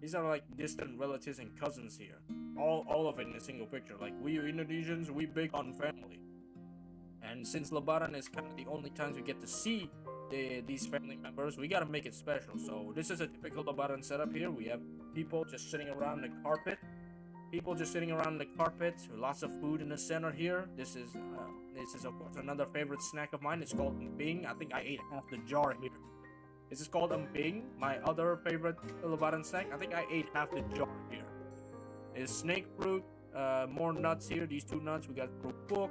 These are like distant relatives and cousins here. All of it in a single picture. Like, we Indonesians, we big on family. And since Lebaran is kind of the only times we get to see these family members, we gotta make it special. So this is a typical Lebaran setup here. We have people just sitting around the carpet. Lots of food in the center here. This is of course another favorite snack of mine. It's called mping. I think I ate half the jar here. This is called mping, my other favorite Lebaran snack. I think I ate half the jar here. It's snake fruit, more nuts here. These two nuts. We got kerupuk.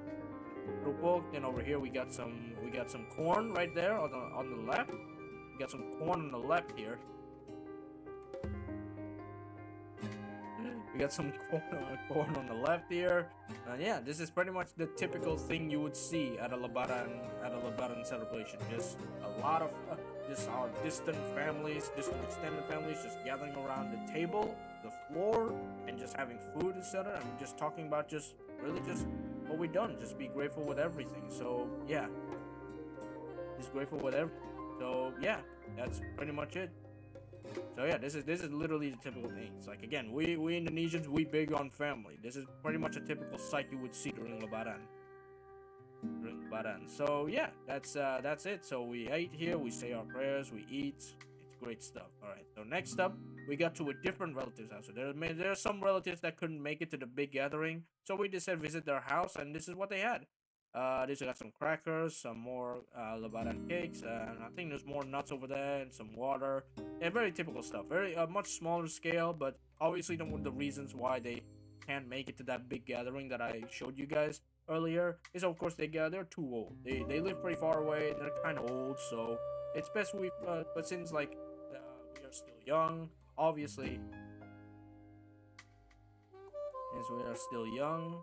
Then over here we got some corn right there on the left. We got some corn on the left here. We got some corn on the left here. Yeah, this is pretty much the typical thing you would see at a Lebaran celebration. Just a lot of just our distant extended families, just gathering around the table, the floor, and just having food, etc. And just talking about just what we done. Just be grateful with everything. So yeah, just grateful with everything. So yeah, that's pretty much it. So yeah, this is literally the typical thing. It's like, again, we Indonesians, we big on family. This is pretty much a typical sight you would see during Lebaran. So yeah, that's it. So we ate here, we say our prayers, we eat. It's great stuff. All right. So next up, we got to a different relative's house. So there are some relatives that couldn't make it to the big gathering, so we decided to visit their house, and this is what they had. They got some crackers, some more Lebaran cakes, and I think there's more nuts over there and some water. Yeah, very typical stuff. Very much smaller scale, but obviously the reasons why they can't make it to that big gathering that I showed you guys earlier is, of course, they're too old. They live pretty far away. They're kind of old, so it's best but since like we are still young, obviously, since we are still young.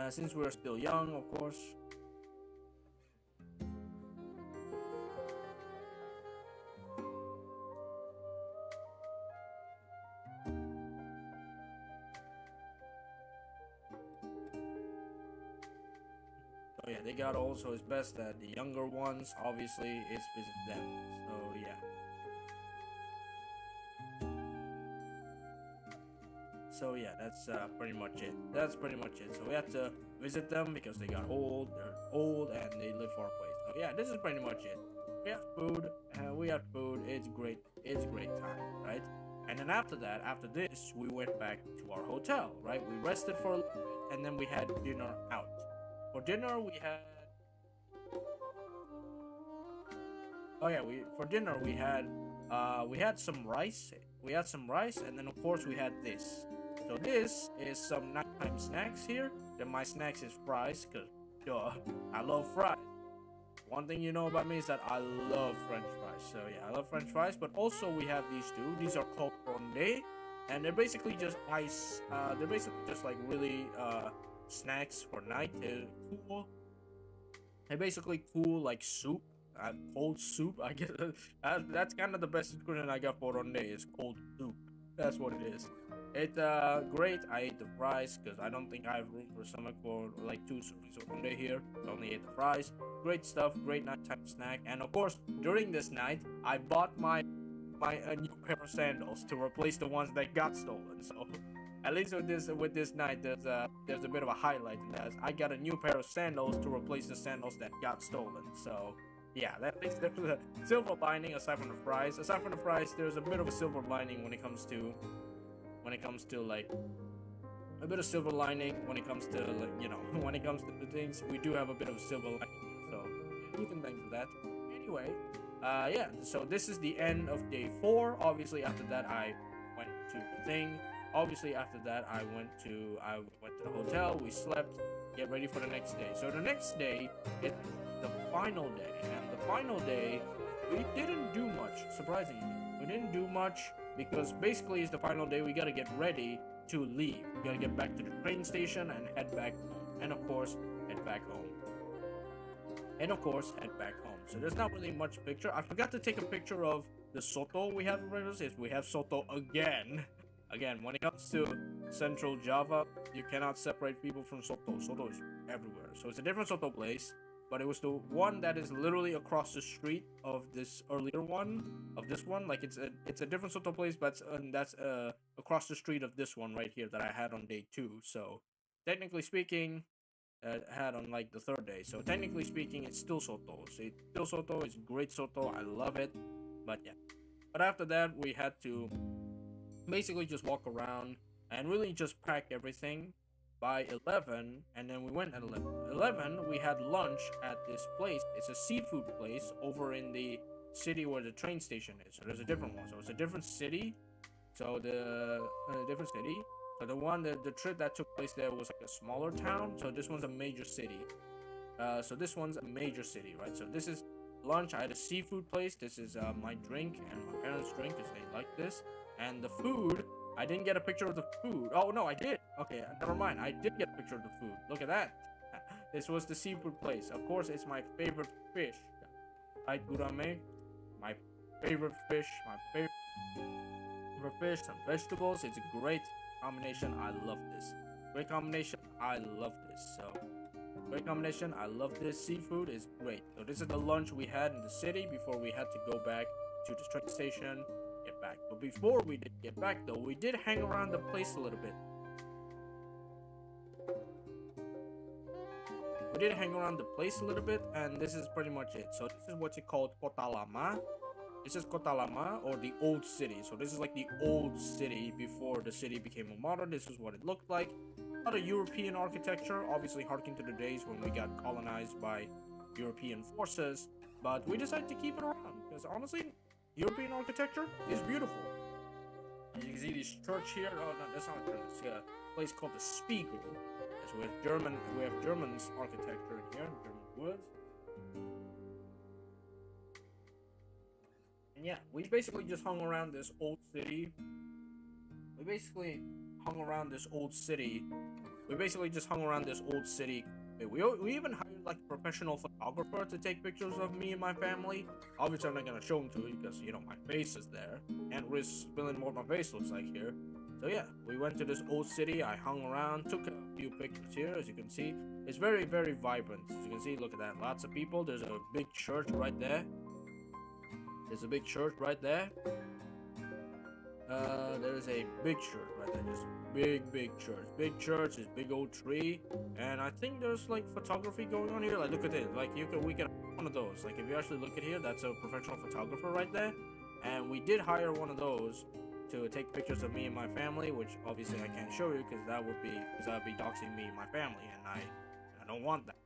Since we're still young, of course. So yeah, they got old, so it's best that the younger ones, obviously, is visit them. So yeah. So yeah, that's pretty much it. That's pretty much it. So we had to visit them because they got old. They're old and they live far away. So yeah, this is pretty much it. We have food. We have food. It's great. It's a great time, right? And then after that, after this, we went back to our hotel, right? We rested for a little bit, and then we had dinner out. For dinner, we had. Oh yeah, we had some rice. We had some rice, and then of course we had this. So this is some nighttime snacks here. Then my snacks is fries, cause I love fries. One thing you know about me is that I love French fries. So yeah, I love French fries. But also we have these two. These are called ronde, and they're basically just ice. They're basically just like really snacks for night. They're cool. They're basically cool like soup. Cold soup. I guess that's kind of the best description I got for ronde is cold soup. That's what it is. It's great. I ate the fries because I don't think I have room for stomach for like 2 servings of ronde here. I only ate the fries. Great stuff. Great nighttime snack. And of course, during this night, I bought my a new pair of sandals to replace the ones that got stolen. So at least with this night, there's a bit of a highlight in that. I got a new pair of sandals to replace the sandals that got stolen. So yeah, at least there's a silver lining aside from the fries. Aside from the fries, there's a bit of a silver lining when it comes to like a bit of silver lining when it comes to like, when it comes to the things. We do have a bit of a silver lining, so we can thank for that. Anyway, yeah. So this is the end of day 4. Obviously, after that, I went to the thing. Obviously, after that, I went to the hotel. We slept, get ready for the next day. So the next day is the final day, and the final day we didn't do much. Surprisingly, we didn't do much because basically it's the final day. We gotta get ready to leave. We gotta get back to the train station and head back home, and of course head back home. So there's not really much picture. I forgot to take a picture of the Soto we have in us. We have Soto again. Again, when it comes to Central Java, you cannot separate people from Soto. Soto is everywhere. So it's a different Soto place, but it was the one that is literally across the street of this earlier one, of this one. Like it's a different Soto place, but that's across the street of this one right here that I had on day 2. So technically speaking, had on like the 3rd day. So technically speaking, it's still Soto. So it's still Soto. It's great Soto. I love it. But yeah. But after that, we had to basically just walk around and really just pack everything by 11, and then we went at 11 we had lunch at this place. It's a seafood place over in the city where the train station is. So there's a different one, so it's a different city. So the trip that took place there was like a smaller town. So this one's a major city. Right? So this is lunch. I had a seafood place. This is my drink and my parents' drink because they like this. And the food, I didn't get a picture of the food. Oh, no, I did. Okay, never mind. I did get a picture of the food. Look at that. This was the seafood place. Of course, it's my favorite fish. Right, gurame? My favorite fish. My favorite fish. Some vegetables. It's a great combination. I love this. Great combination. I love this. So, great combination. I love this. Seafood is great. So, this is the lunch we had in the city before we had to go back to the train station. Get back. But before we did get back though, we did hang around the place a little bit. And this is pretty much it. So this is what's it called, Kota Lama. This is Kota Lama, or the old city. So this is like the old city before the city became a modern. This is what it looked like. A lot of European architecture, obviously harking to the days when we got colonized by European forces, but we decided to keep it around because honestly, European architecture is beautiful. As you can see this church here. Oh no, that's not a church. It's a place called the Spiegel. So we have German's architecture in here, German woods. And yeah, we basically just hung around this old city. We even hired like a professional photographer to take pictures of me and my family. Obviously, I'm not gonna show him to you because my face is there, and we're spilling what my face looks like here. So yeah, we went to this old city. I hung around, took a few pictures here. As you can see, it's very, very vibrant. As you can see, look at that. Lots of people. There's a big church right there. There's a big church right there. There's a big church right there. Just big church. Big church, this big old tree. And I think there's like photography going on here. Like, look at it. Like, we can one of those. Like, if you actually look at here, that's a professional photographer right there. And we did hire one of those to take pictures of me and my family, which obviously I can't show you because that would be doxing me and my family, and I don't want that.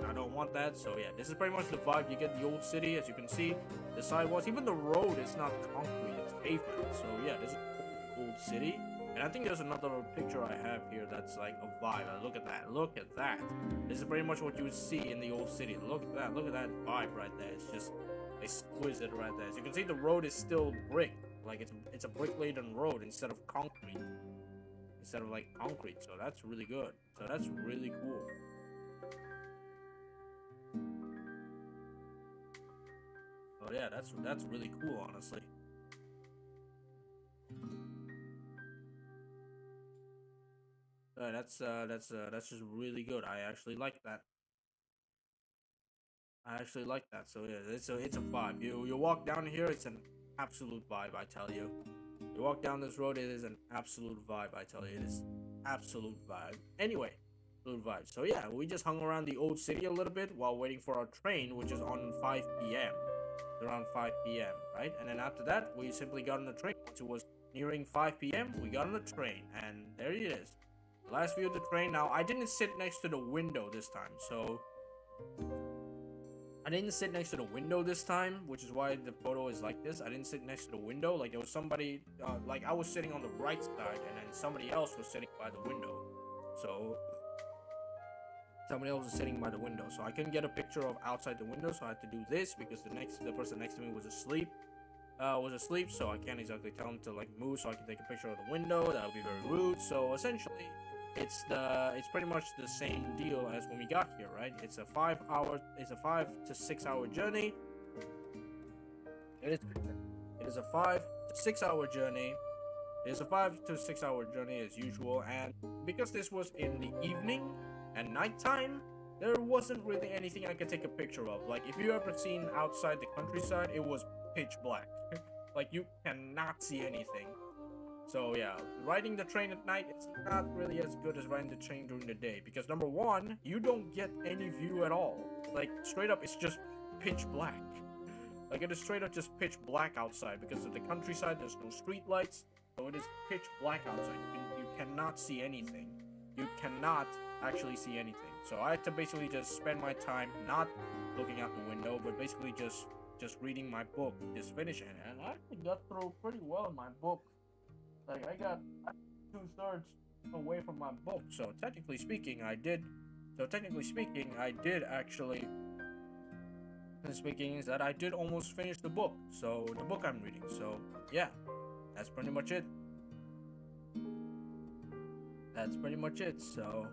I don't want that. So yeah, this is pretty much the vibe. You get the old city, as you can see, the sidewalks, even the road is not concrete, it's pavement. So yeah, this is old city. And I think there's another picture I have here that's like a vibe. Look at that. Look at that. This is pretty much what you would see in the old city. Look at that. Look at that vibe right there. It's just exquisite right there. As you can see, the road is still brick. Like, it's a brick-laden road instead of concrete. Instead of like concrete. So that's really good. So that's really cool. Oh yeah, that's really cool, honestly. That's just really good. I actually like that. I actually like that. So yeah, it's a vibe. You walk down here, it's an absolute vibe. I tell you. You walk down this road, it is an absolute vibe. I tell you, it is absolute vibe. Anyway, absolute vibe. So yeah, we just hung around the old city a little bit while waiting for our train, which is on 5 p.m. Around 5 p.m. Right, and then after that, we simply got on the train. Once it was nearing 5 p.m., we got on the train, and there it is. Last view of the train. Now, I didn't sit next to the window this time, so I didn't sit next to the window this time, which is why the photo is like this. I didn't sit next to the window. Like, there was somebody, like, I was sitting on the right side, and then somebody else was sitting by the window. So, somebody else was sitting by the window. So, I couldn't get a picture of outside the window, so I had to do this because the person next to me was asleep. So I can't exactly tell him to, like, move so I can take a picture of the window. That would be very rude. So, essentially, it's pretty much the same deal as when we got here, right? It's a 5 to 6 hour journey. It is a 5 to 6 hour journey. It is a 5 to 6 hour journey as usual, and because this was in the evening and nighttime, there wasn't really anything I could take a picture of. Like, if you ever seen outside the countryside, it was pitch black. Like, you cannot see anything. So yeah, riding the train at night is not really as good as riding the train during the day, because number one, you don't get any view at all. Like, straight up, it's just pitch black. Like, it is straight up just pitch black outside because of the countryside. There's no street lights, so it is pitch black outside. You cannot see anything. You cannot actually see anything. So I had to basically just spend my time not looking out the window, but basically just reading my book, just finishing it. And I actually got through pretty well in my book. Like, I got 2/3 away from my book. So technically speaking, I did actually. Speaking is that I did almost finish the book. So the book I'm reading. So yeah, that's pretty much it. That's pretty much it. So.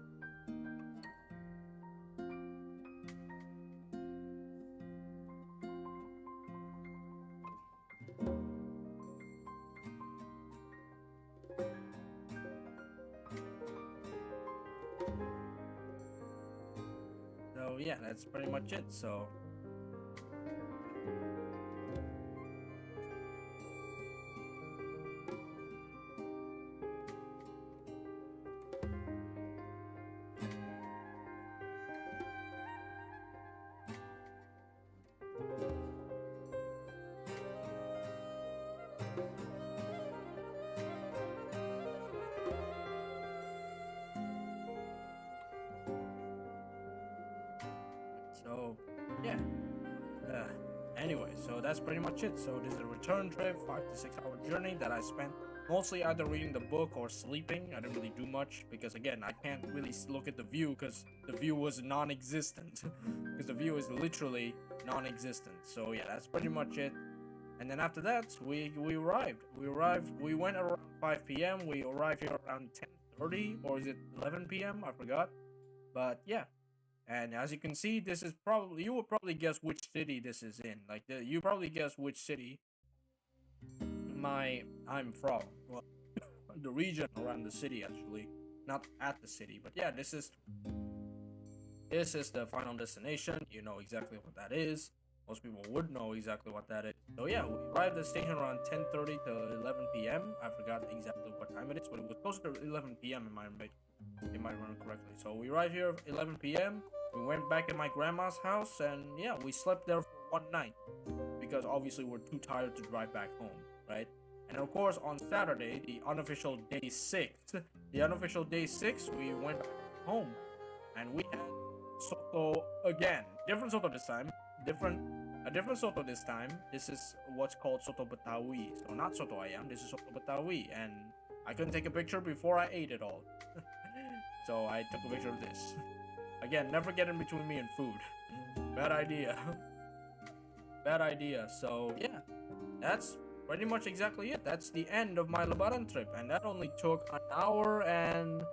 So yeah, that's pretty much it. So yeah. Anyway, so that's pretty much it. So this is a return trip, 5 to 6 hour journey that I spent mostly either reading the book or sleeping. I didn't really do much because, again, I can't really look at the view because the view was non-existent. Because the view is literally non-existent. So yeah, that's pretty much it. And then after that, we arrived. We went around 5 p.m. We arrived here around 10:30, or is it 11 p.m.? I forgot. But yeah. And as you can see, this is probably, you will probably guess which city this is in. Like, you probably guess which city I'm from. Well, the region around the city, actually, not at the city. But yeah, this is the final destination. You know exactly what that is. Most people would know exactly what that is. So yeah, we arrived at the station around 10:30 to 11 p.m. I forgot exactly what time it is, but it was closer to 11 p.m. in my remember correctly. So we arrived here at 11 p.m. We went back at my grandma's house, and yeah, we slept there for one night because obviously we're too tired to drive back home, right? And of course, on Saturday, the unofficial day 6, we went home, and we had soto again. Different soto this time. A different soto this time. This is what's called soto Betawi. So not soto ayam. This is soto Betawi, and I couldn't take a picture before I ate it all. So I took a picture of this. Again, never get in between me and food. Bad idea. Bad idea. So yeah, that's pretty much exactly it. That's the end of my Lebaran trip, and that only took an hour and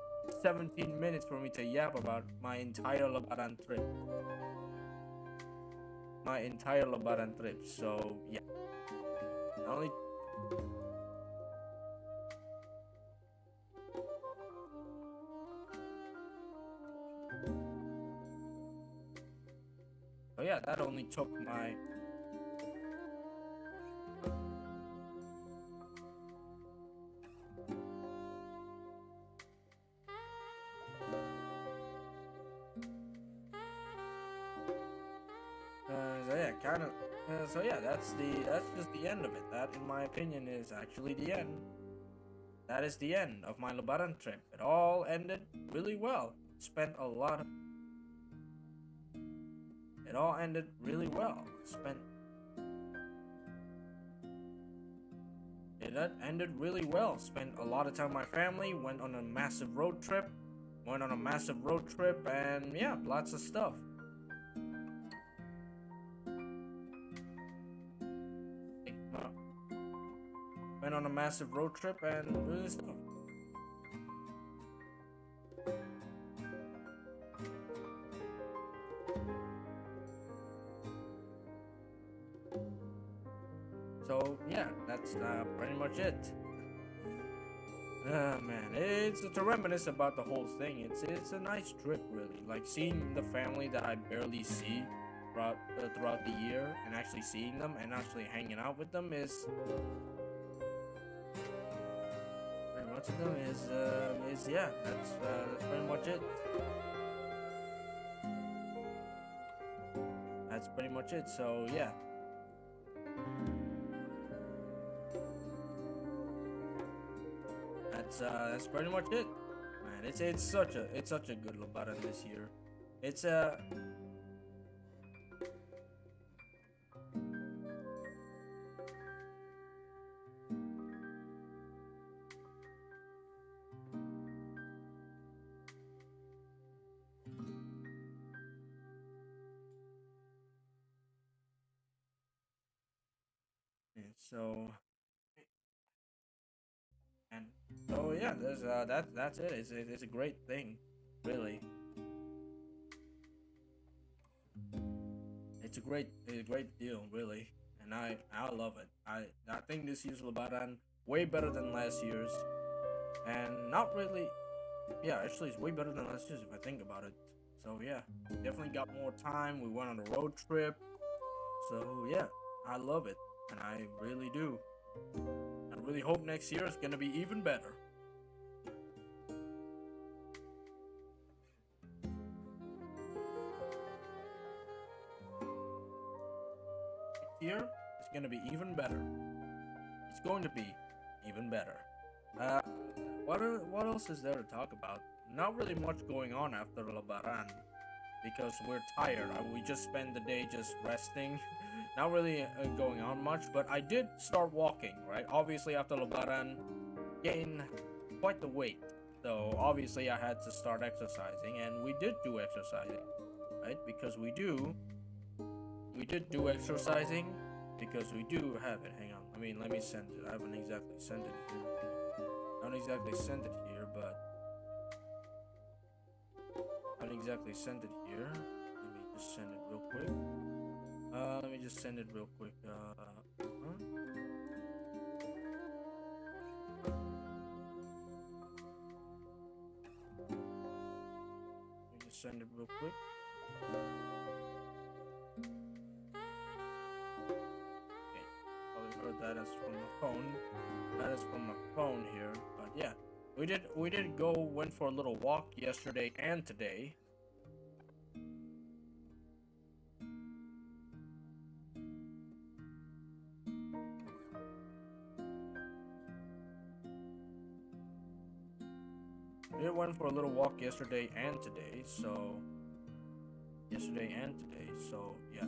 17 minutes for me to yap about my entire Lebaran trip. So yeah, only. So yeah, that only took my. So yeah, that's just the end of it. That, in my opinion, is actually the end. That is the end of my Lebaran trip. It all ended really well. It all ended really well. It ended really well. Spent a lot of time with my family. Went on a massive road trip. And yeah, lots of stuff. Went on a massive road trip and really stuff. So yeah, that's pretty much it. Man, it's to reminisce about the whole thing. It's a nice trip, really. Like seeing the family that I barely see throughout the year, and actually seeing them and actually hanging out with them is. Much of them is yeah, that's pretty much it. That's pretty much it. So yeah. That's pretty much it. Man, it's such a good Lebaran this year. It's so and so yeah, there's that's it. It's a great thing, really. It's a great deal, really, and I love it. I think this year's Lebaran way better than last year's, and not really. Yeah, actually, it's way better than last year's if I think about it. So yeah, definitely got more time. We went on a road trip. So yeah, I love it, and I really do. I really hope next year is gonna be even better. Next year is gonna be even better. It's going to be even better. What else is there to talk about? Not really much going on after Lebaran because we're tired. We just spent the day just resting. Not really going on much, but I did start walking, right? Obviously, after Lebaran, gained quite the weight. So obviously, I had to start exercising, and we did do exercising, right? Because we did do exercising because we do have it. Hang on, let me send it. I haven't exactly sent it here. I don't exactly send it here, but I don't exactly send it here. Let me just send it real quick. Let me just send it real quick. send it real quick. Okay, probably heard that as from my phone. That is from my phone here, but yeah, we did went for a little walk yesterday and today. We went for a little walk yesterday and today, so yeah.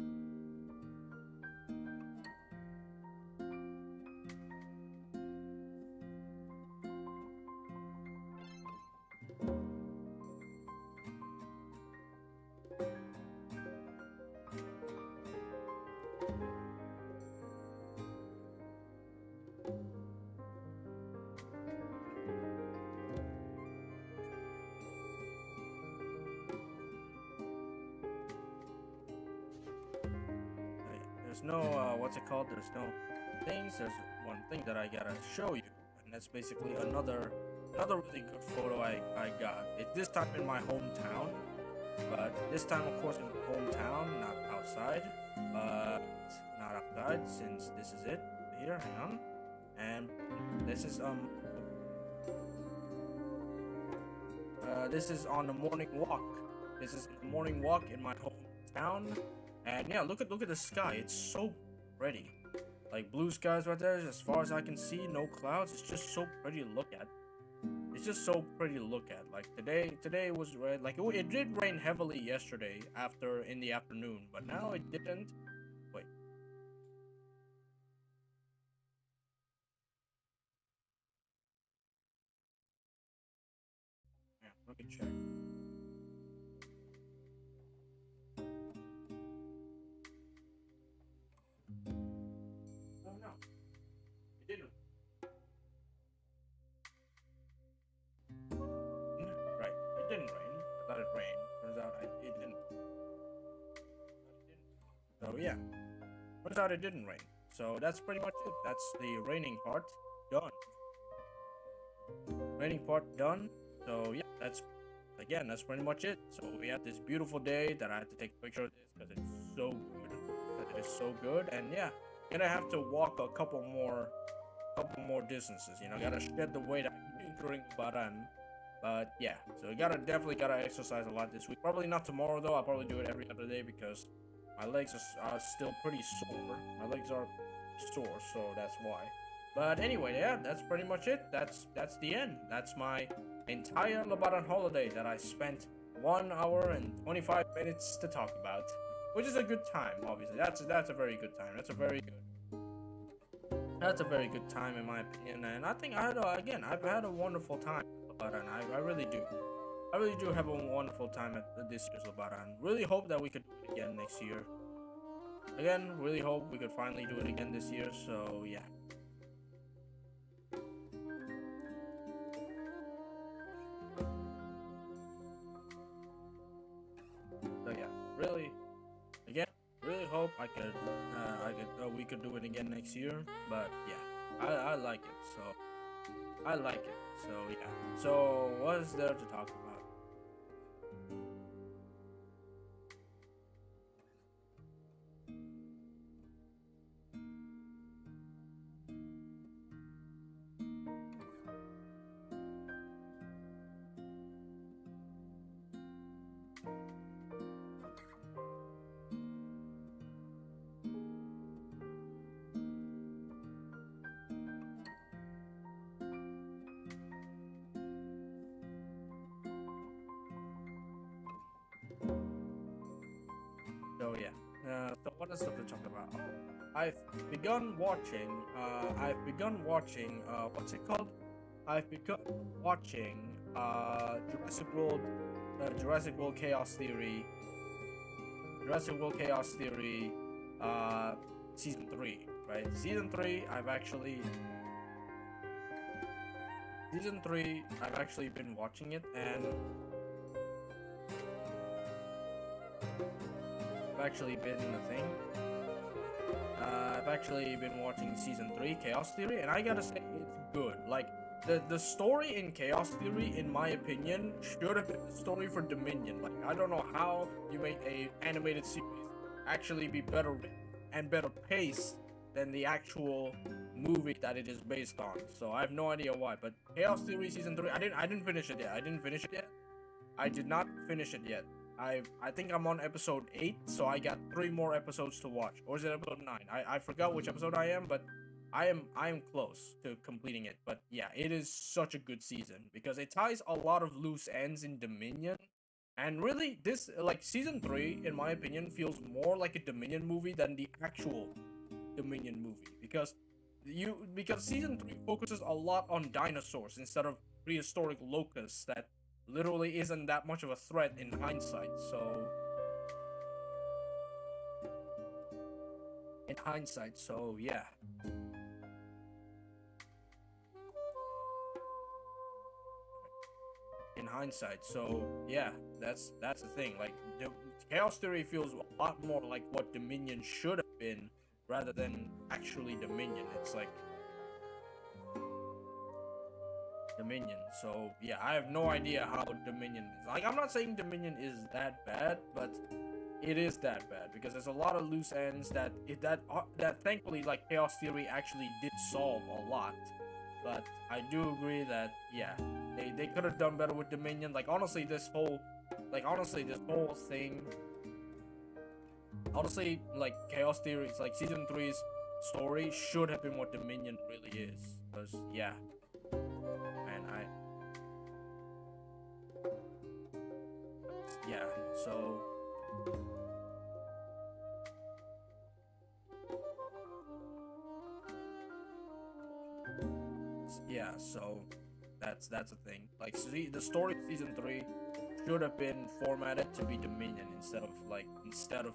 There's no what's it called? There's no things. There's one thing that I gotta show you, and that's basically another really good photo I got. It's this time in my hometown, but this time of course in my hometown, not outside. But not outside, since this is it here. Hang on, and this is this is on the morning walk. This is the morning walk in my hometown. And yeah, look at the sky. It's so pretty. Like blue skies right there. As far as I can see, no clouds. It's just so pretty to look at. It's just so pretty to look at. Like today was red. Like it did rain heavily yesterday in the afternoon, but now it didn't. Wait. Yeah, let me check. So yeah, turns out it didn't rain. So that's pretty much it. That's the raining part done. So yeah, that's pretty much it. So we had this beautiful day that I had to take a picture of this because it's so good. It is so good, and yeah, gonna have to walk a couple more distances. You know, gotta shed the weight during Lebaran. But yeah, so definitely gotta exercise a lot this week. Probably not tomorrow though. I'll probably do it every other day because my legs are still pretty sore. My legs are sore, so that's why. But anyway, yeah, that's pretty much it. That's the end. That's my entire Lebaran holiday that I spent 1 hour and 25 minutes to talk about, which is a good time. Obviously, that's a very good time. That's a very good time in my opinion. And I think I've had a wonderful time at Lebaran. I really do. I really do have a wonderful time at this year's Lebaran. Really hope that we could do it again next year. Again, really hope we could finally do it again this year. So yeah. So yeah, really hope we could do it again next year. But yeah, I like it. So yeah. So what is there to talk about? So yeah. So what is stuff to talk about? I've begun watching. What's it called? I've begun watching. Jurassic World Chaos Theory. Season 3. Right. Season 3. I've actually been watching it, and I've actually been watching season 3, Chaos Theory, and I gotta say it's good. Like the story in Chaos Theory, in my opinion, should have been the story for Dominion. Like, I don't know how you make a animated series actually be better written and better paced than the actual movie that it is based on. So I have no idea why. But Chaos Theory season 3, I didn't finish it yet. I did not finish it yet. I think I'm on episode 8, so I got 3 more episodes to watch. Or is it episode 9? I forgot which episode I am, but I am close to completing it. But yeah, it is such a good season because it ties a lot of loose ends in Dominion. And really, this, like, season 3, in my opinion, feels more like a Dominion movie than the actual Dominion movie, because season 3 focuses a lot on dinosaurs instead of prehistoric locusts that literally isn't that much of a threat in hindsight. So yeah. In hindsight, so yeah, that's the thing. Like, the Chaos Theory feels a lot more like what Dominion should have been rather than actually Dominion. It's like Dominion. So yeah, I have no idea how Dominion is. Like, I'm not saying Dominion is that bad, but it is that bad because there's a lot of loose ends that thankfully, like, Chaos Theory actually did solve a lot. But I do agree that, yeah, they could have done better with Dominion. Like, honestly, this whole thing, like, Chaos Theory, it's like season 3's story should have been what Dominion really is. Because, yeah, man, yeah, so yeah, so that's a thing. Like, see, the story of season 3 should have been formatted to be Dominion instead of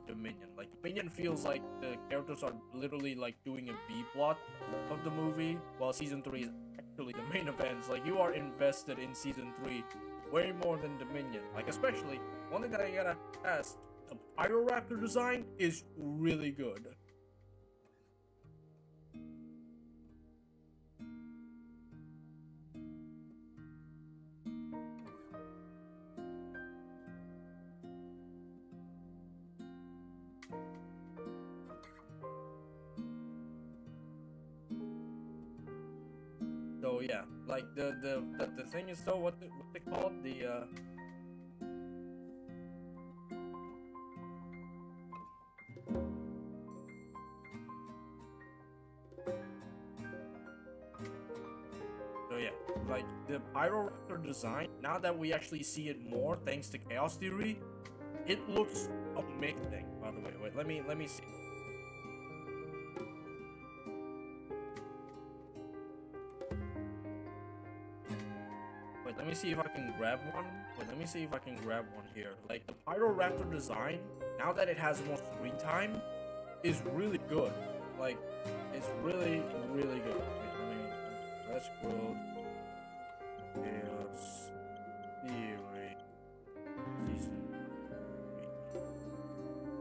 Dominion. Like, Dominion feels like the characters are literally like doing a B plot of the movie, while season 3 is actually the main events. Like, you are invested in season 3 way more than Dominion. Like, especially one thing that I gotta ask, the Pyroraptor design is really good. So yeah, like, the thing is, though, what's it called? So yeah, like, the Pyroraptor design, now that we actually see it more thanks to Chaos Theory, it looks amazing. By the way, wait, let me see. Wait, let me see if I can grab one. Wait, let me see if I can grab one here. Like, the Pyroraptor design, now that it has more screen time, is really good. Like, it's really, really good. Wait, let's go. Chaos Theory season 3.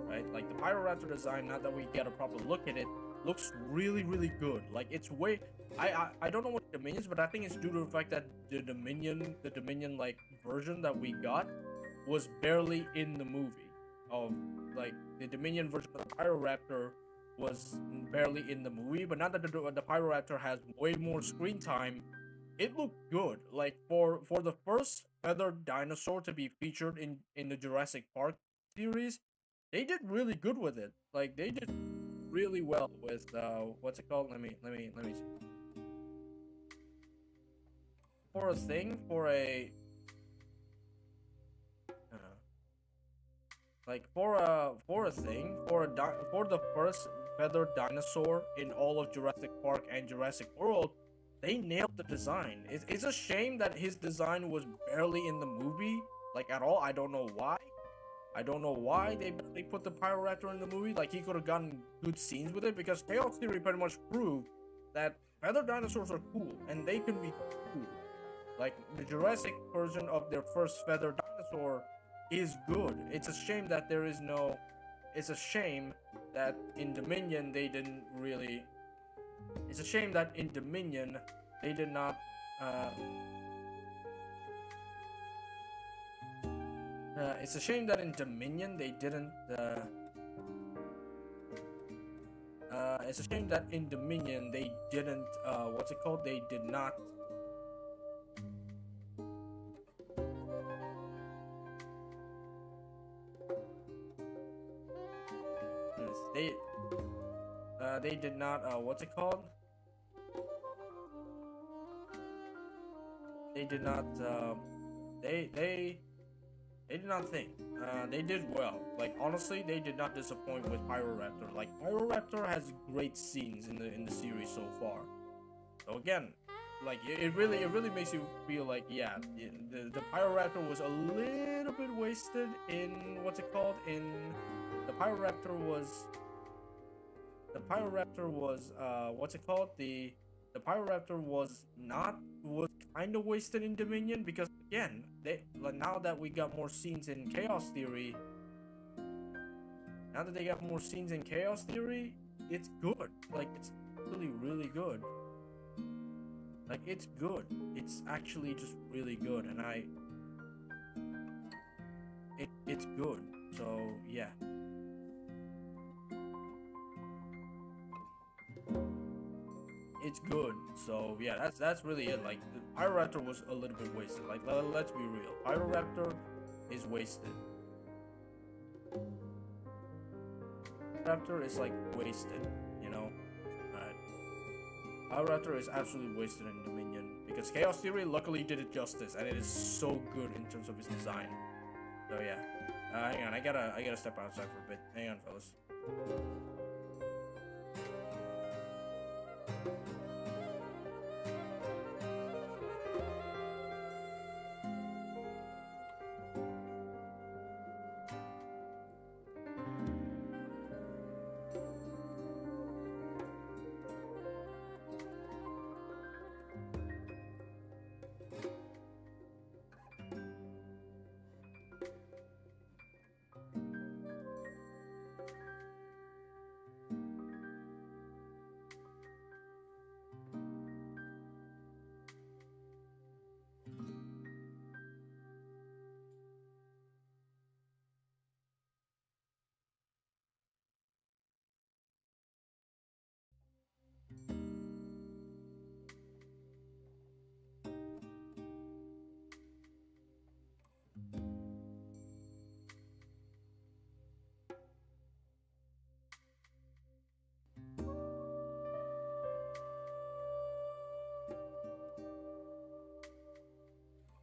Right? Like, the Pyroraptor design, now that we get a proper look at it, looks really, really good. Like, it's way... I don't know what Dominion is, but I think it's due to the fact that the Dominion like version that we got was barely in the movie. Like, the Dominion version of the Pyroraptor was barely in the movie, but now that the Pyroraptor has way more screen time, it looked good. Like, for the first feathered dinosaur to be featured in the Jurassic Park series, they did really good with it. Like, they did really well with what's it called? Let me see. For a thing, for a like, for the first feathered dinosaur in all of Jurassic Park and Jurassic World, they nailed the design. It's a shame that his design was barely in the movie, like, at all. I don't know why. They put the Pyroraptor in the movie. Like, he could have gotten good scenes with it, because Chaos Theory pretty much proved that feathered dinosaurs are cool and they can be cool. Like, the Jurassic version of their first feathered dinosaur is good. It's a shame that it's a shame that in Dominion they didn't really... It's a shame that in Dominion they did not Uh, it's a shame that in Dominion they didn't. It's a shame that in Dominion they didn't. What's it called? They did not. They. They did not. What's it called? They did not. They did not think. They did well. Like honestly, they did not disappoint with Pyroraptor. Like Pyroraptor has great scenes in the series so far. So again, like it really makes you feel like yeah, the Pyroraptor was a little bit wasted in what's it called in the Pyroraptor was what's it called the Pyroraptor was kind of wasted in Dominion because again they like now that we got more scenes in Chaos Theory. Now that they got more scenes in Chaos Theory, it's good. Like it's really good. Like it's good. It's actually just really good, and it's good. So yeah. It's good. So yeah, that's really it. Like the Pyroraptor was a little bit wasted. Like let's be real. Pyroraptor is wasted. Raptor is like wasted, you know. Pyroraptor is absolutely wasted in Dominion because Chaos Theory luckily did it justice, and it is so good in terms of its design. So yeah. Hang on, I gotta step outside for a bit. Hang on, fellas.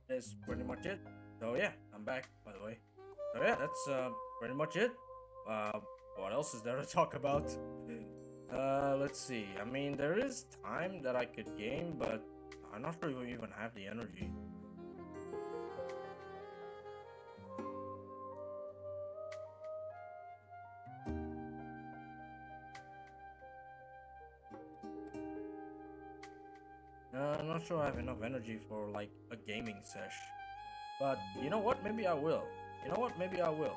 That's pretty much it. So yeah, I'm back by the way. So yeah, that's pretty much it. Uh, what else is there to talk about? Let's see. I mean, there is time that I could gain, but I'm not sure if we even have the energy. I'm not sure I have enough energy for like a gaming sesh. But you know what? Maybe I will. You know what? Maybe I will.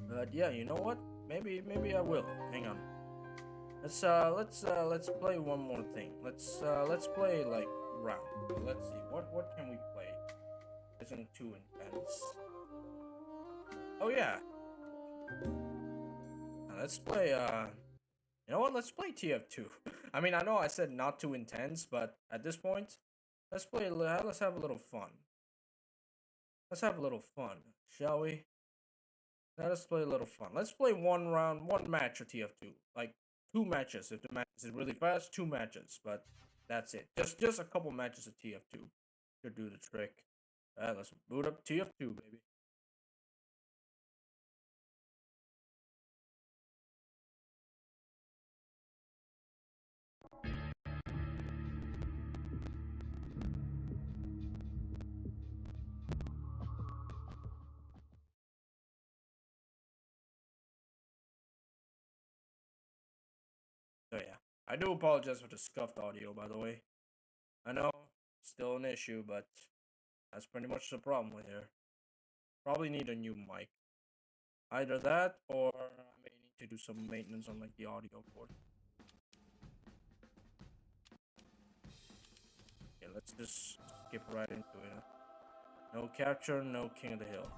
But yeah, you know what? Maybe I will. Hang on. Let's play one more thing. Let's play like round. Let's see. What can we play? Isn't too intense. Oh yeah. Let's play you know what? Let's play TF2. I mean, I know I said not too intense, but at this point, let's play let's have a little fun. Let's have a little fun, shall we? Let us play a little fun. Let's play one round, one match of TF2. Like 2 matches. If the match is really fast, 2 matches. But that's it. Just a couple matches of TF2 should do the trick. Alright, let's boot up TF2, baby. So yeah, I do apologize for the scuffed audio, by the way. I know, still an issue, but That's pretty much the problem with here. Probably need a new mic. Either that, or I may need to do some maintenance on like the audio port. Okay, let's just skip right into it. No capture, no King of the Hill.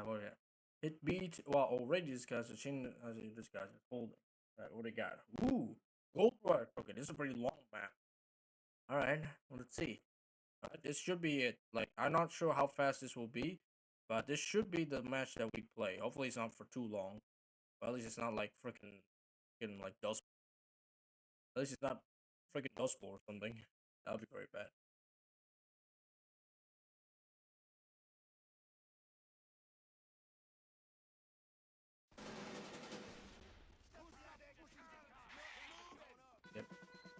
Well, yeah. It beat, well, already discussed, Shin has discussed it. Holding. Alright, what do we got? Ooh, gold work. Okay, this is a pretty long map. Alright, well, let's see. This should be it. Like, I'm not sure how fast this will be, but this should be the match that we play. Hopefully, it's not for too long. But at least it's not like freaking like Dust. At least it's not freaking Dust Bowl or something. That would be very bad. Yep.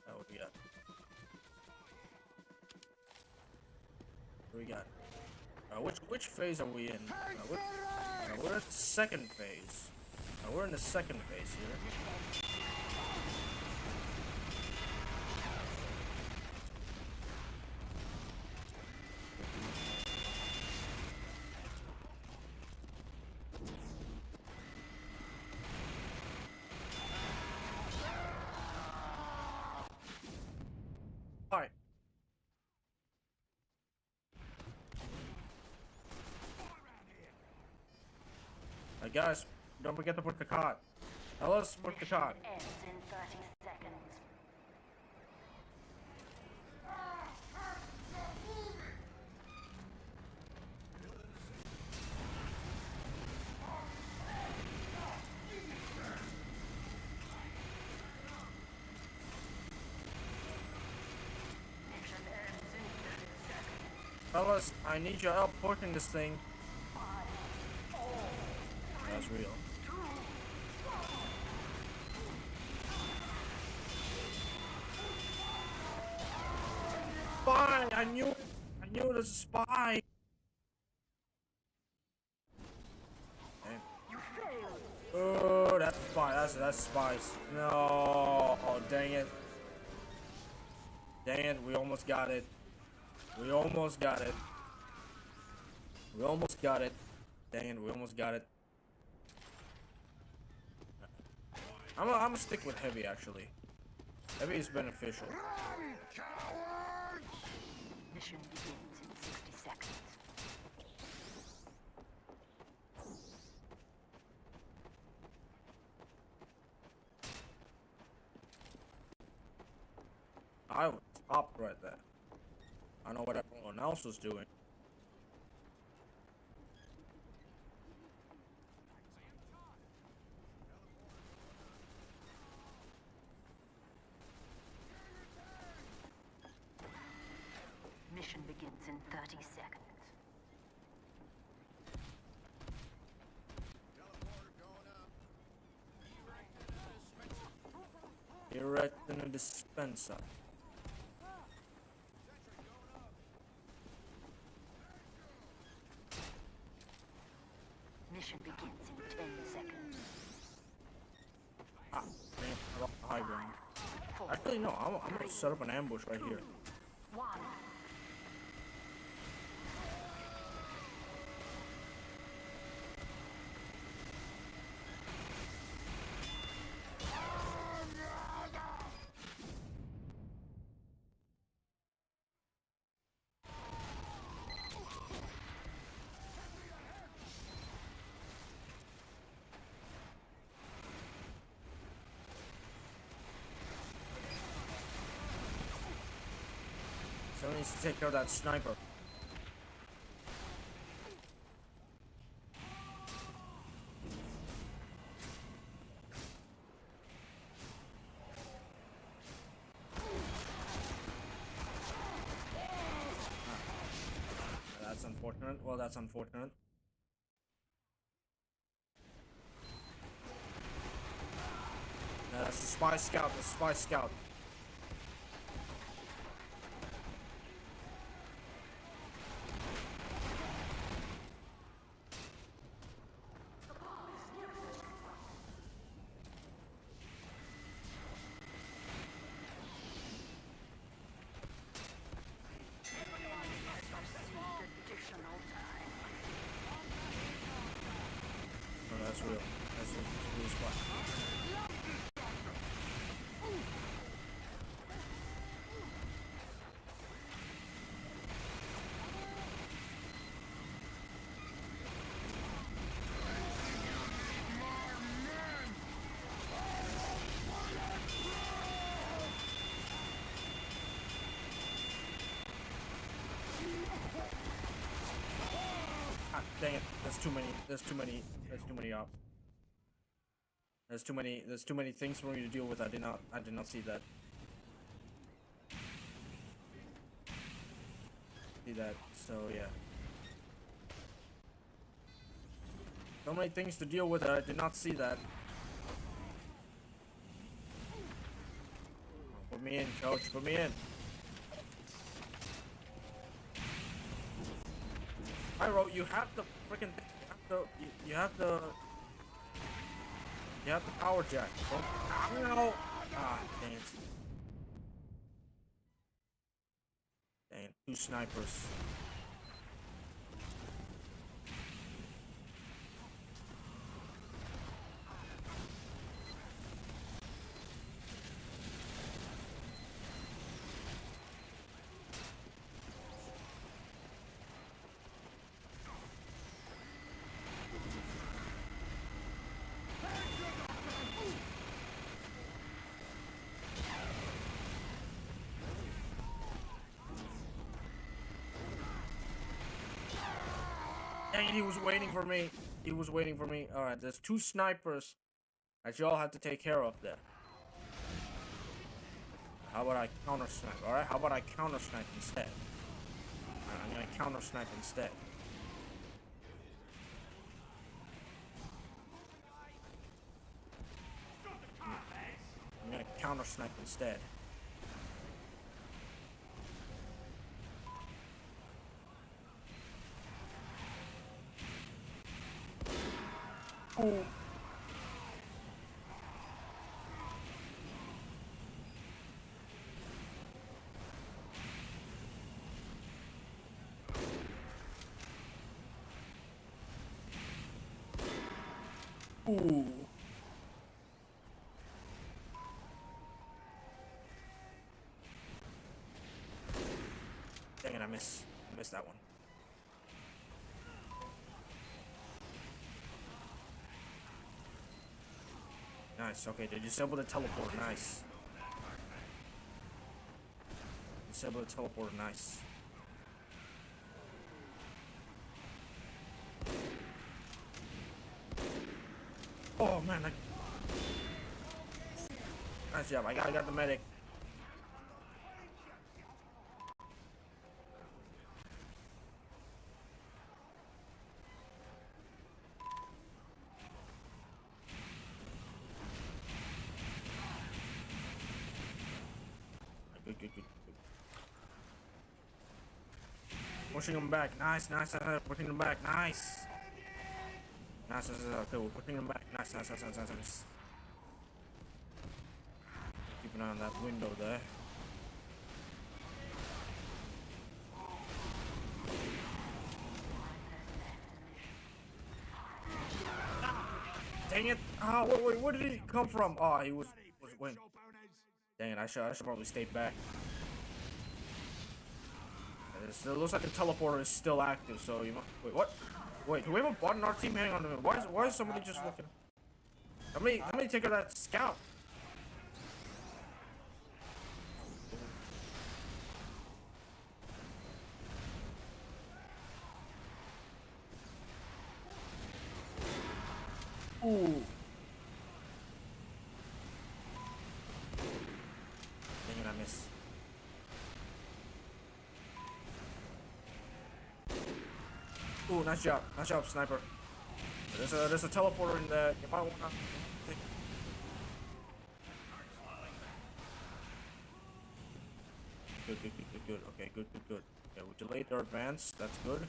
What we got? What we got? Which phase are we in? We're at the second phase. We're in the second phase here. Alright. Guys, don't forget to put the card. Now let's put the card. Ends in 30 seconds. Mission ends in 30 seconds. Fellas, I need your help porting this thing. That's real. Spy! I knew it! I knew it was a spy! Oh, that's a spy. That's spies. No! Oh, dang it. Dang it, we almost got it. We almost got it. We almost got it. Dang it, we almost got it. I'm gonna stick with heavy actually. Heavy is beneficial. Mission begins in 60 seconds. I would stop right there. I know what everyone else was doing. Mission begins in 30 seconds. Erecting a dispenser. Mission begins in 10 seconds. Ah, man, I lost the high ground. Actually, no, I'm gonna set up an ambush right here. 1. Someone needs to take care of that sniper. That's unfortunate. Well, that's unfortunate. That's a spy scout. That's a spy scout. Oh, that's real. That's a real spot. Ah, dang it. There's too many. There's too many. There's too many ops. There's too many. There's too many things for me to deal with. I did not see that. See that. So yeah. So many things to deal with. I did not see that. Put me in, coach. Put me in. Pyro, you have the freaking. You have the. You have the power jack. Oh, no. Ah, dang it. Dang it. 2 snipers. Dang it, he was waiting for me. He was waiting for me. Alright, there's 2 snipers that y'all have to take care of there. How about I counter snipe? Alright, how about I counter snipe instead? Alright, I'm gonna counter snipe instead. I'm gonna counter snipe instead. Ooh. Ooh. Dang it, I missed that one. Nice, okay, they disabled the teleport, nice. Disable the teleport, nice. Oh man, nice job, I got the medic. Good. Pushing him back. Nice. Pushing him back. Nice. Nice. Okay, we're pushing him back. Nice. Keep an eye on that window there. Dang it! Oh, wait, where did he come from? Oh, he was wait. Dang it! I should probably stay back. It looks like the teleporter is still active, so you might. Wait, what? Wait, do we have a bot in our team? Hang on a minute. Why is somebody just looking? Let me take care of that scout. Ooh. Dang it, I missed. Ooh, nice job, sniper. There's a teleporter in there. You might wanna take. Good. Okay, good. Okay, we delayed their advance. That's good.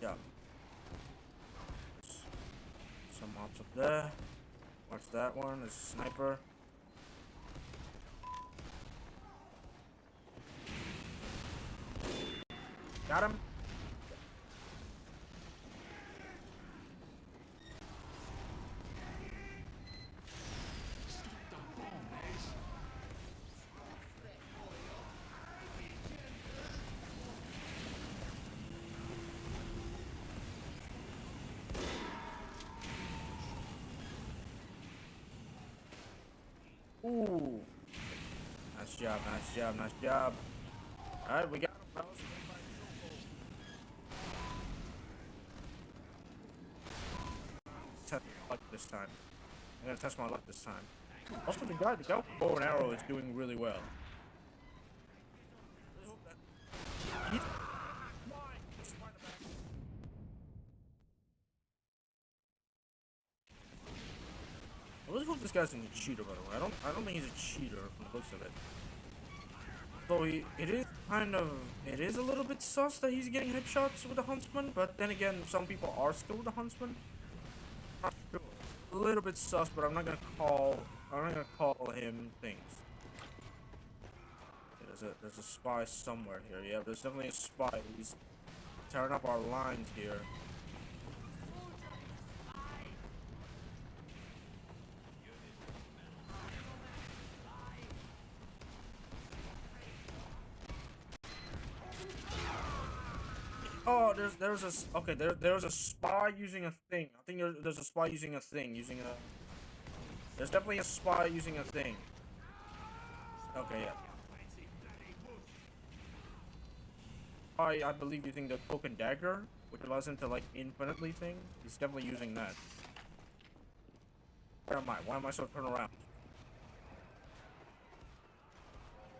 Yeah. Some mobs up there. Watch that one. There's a sniper. Got him. Ooh. Nice job. Alright, we got him, fellas. Test my luck this time. I'm gonna test my luck this time. Also, the guy with bow and arrow is doing really well. I really hope this guy's a cheater, by the way. I don't think he's a cheater from the looks of it. Though it is a little bit sus that he's getting headshots with the huntsman, but then again, some people are skilled with the huntsman. Not sure. A little bit sus, but I'm not gonna call him things. Okay, there's a spy somewhere here. Yeah, there's definitely a spy. He's tearing up our lines here. Oh, there's a spy using a thing. I think there's a spy using a thing, there's definitely a spy using a thing. Okay, yeah. I believe using the cloak and dagger, which allows him to like infinitely thing. He's definitely using that. Where am I? Why am I so turned around?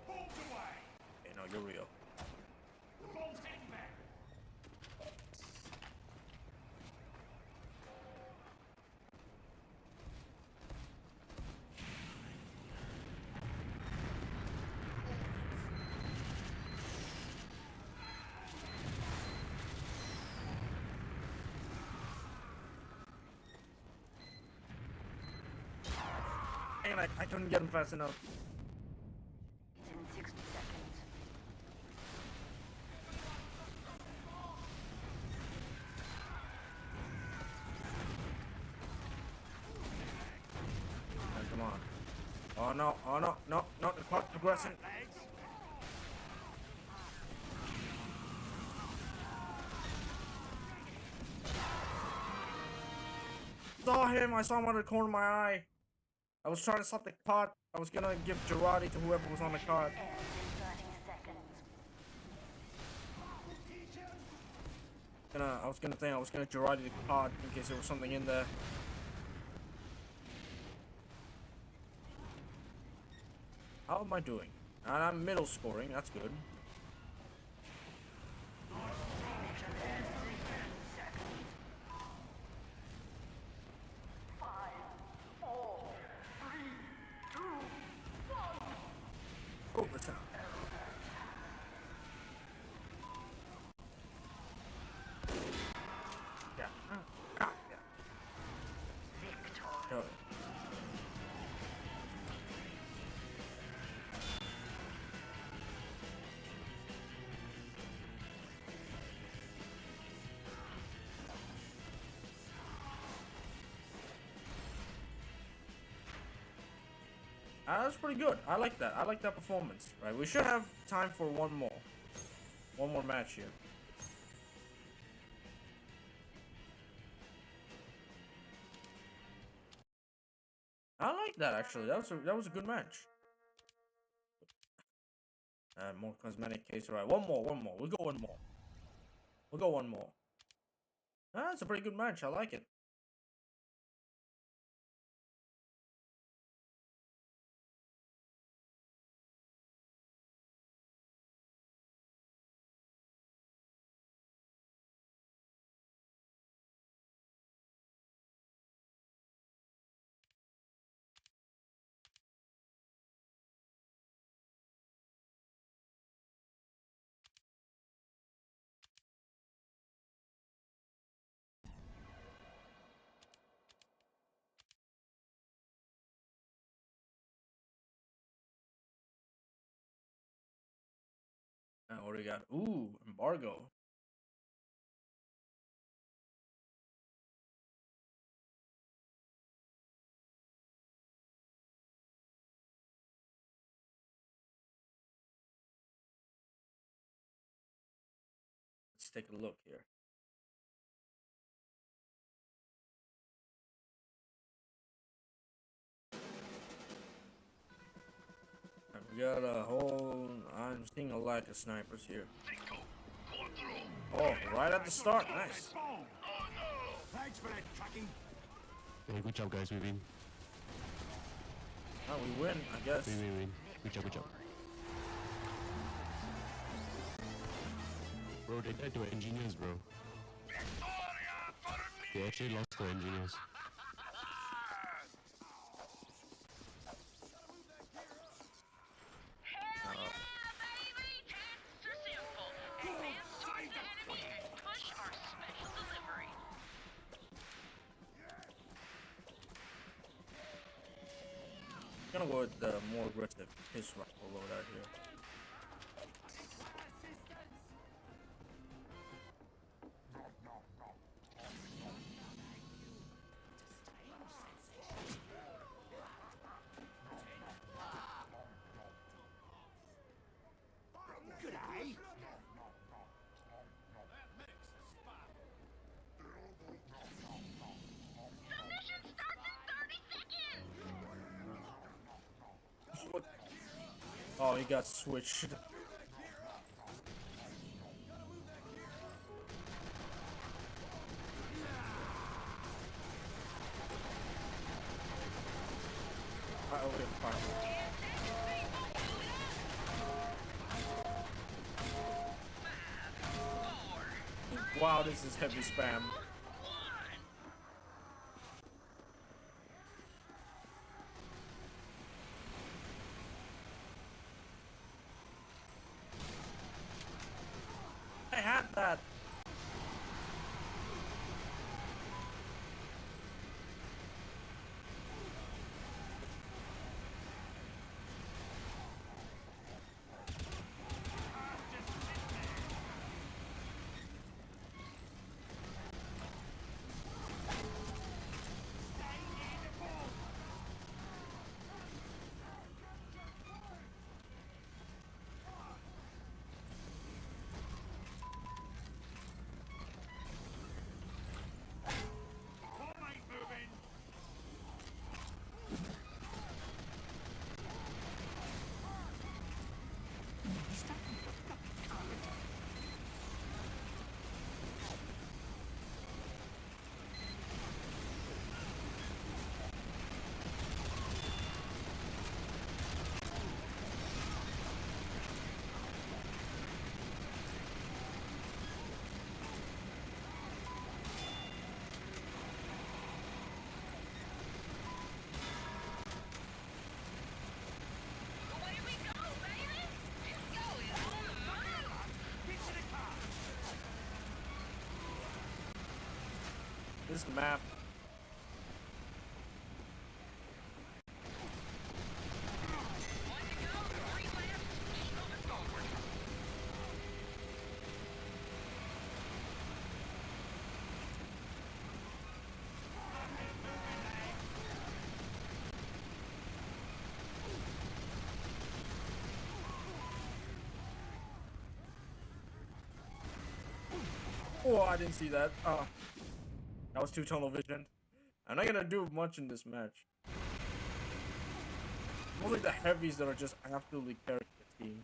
Okay, no, you're real. And I couldn't get him fast enough. In 60 seconds. Right, come on. Oh no, the clock's progressing. I saw him out of the corner of my eye. I was trying to stop the cart. I was gonna give Girardi to whoever was on the cart. Ends in 30 seconds. I was gonna Girardi the cart in case there was something in there. How am I doing? And I'm middle scoring, that's good. Overtime. Yeah. Yeah. Victor. That's pretty good. I like that. I like that performance. Right, we should have time for one more match here. I like that actually. That was a good match. More cosmetic case. All right, one more. We'll go one more. That's a pretty good match. I like it. What do we got? Ooh, embargo. Let's take a look here. We got a whole. I'm seeing a lack of snipers here. Oh, right at the start. Nice. Thanks for that tracking. Hey, good job, guys. We win. Oh, we win, I guess. We win. Good job, good job. Bro, they died to our engineers, bro. They actually lost to our engineers. I'm gonna go with the more aggressive piss rifle loadout here. G'day. Submission starts in 30 seconds! What? Oh, he got switched. Right over here, fire. Wow, this is heavy spam. I had that. Away we go, baby! Disco is on the move! Get to the car. This map. One to go, 3 left. Keep moving forward. Oh, I didn't see that. That was too tunnel vision. I'm not gonna do much in this match. Mostly the heavies that are just absolutely carrying the team.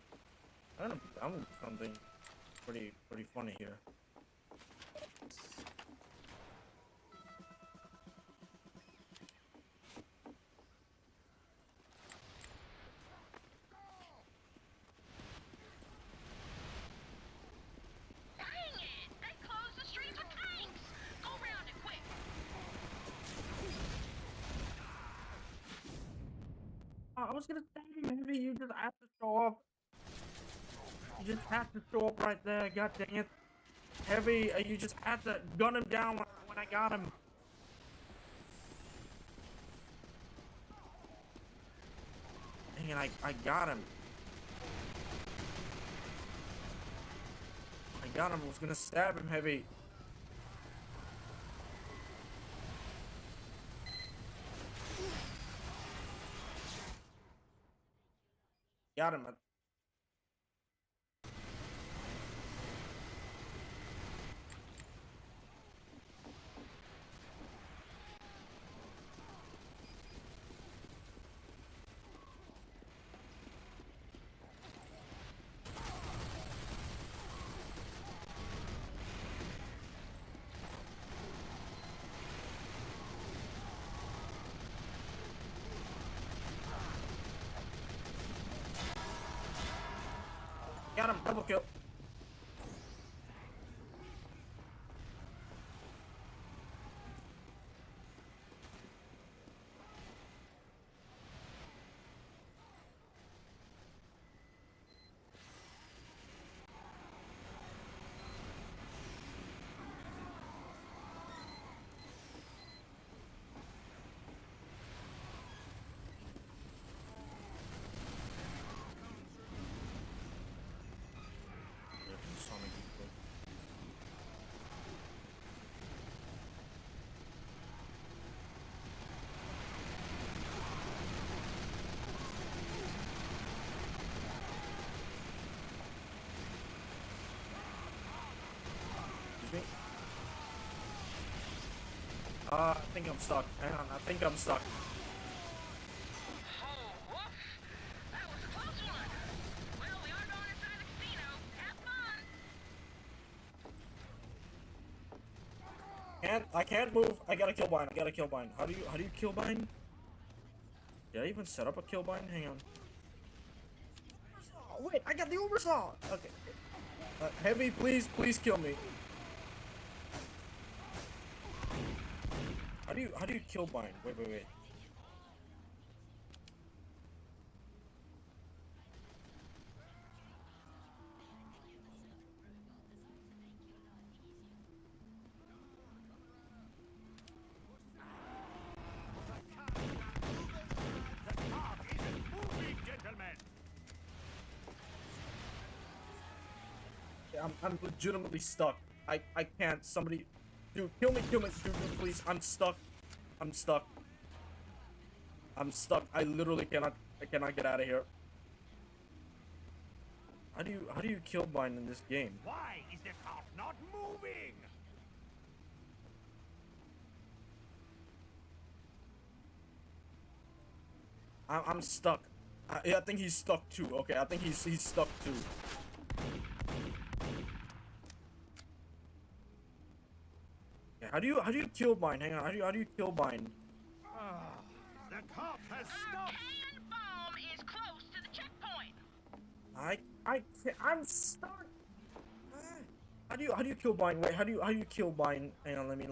I'm gonna do something pretty funny here. Dang it! They closed the streets with tanks! Go round it quick! I was gonna say, maybe you just have to show up. You just have to show up right there. God dang it. Heavy, you just had to gun him down when I got him. Dang it, I got him. got him. I was gonna stab him heavy. Got him. Got him. Double kill. I think I'm stuck. Hang on, I think I'm stuck. Oh, woof. That was a close one. Well, we are going inside the casino. Have fun. I can't move. I gotta kill bind. I gotta kill bind. How do you kill bind? Did I even set up a kill bind? Hang on. Oh, wait, I got the oversaw. Okay. Heavy, please kill me. How do you kill bind? Wait. The car isn't moving, gentlemen. I'm legitimately stuck. I can't. Somebody, dude, kill me, dude, please. I'm stuck. I literally cannot. I cannot get out of here. How do you kill bind in this game? Why is the car not moving? I'm stuck. I think he's stuck too. Okay, I think he's stuck too. Yeah, how do you kill bind? Hang on. How do you kill bind? The cop has stopped. Canned bomb is close to the checkpoint. I'm stuck. How do you kill bind? Wait, how do you kill bind? Hang on, let me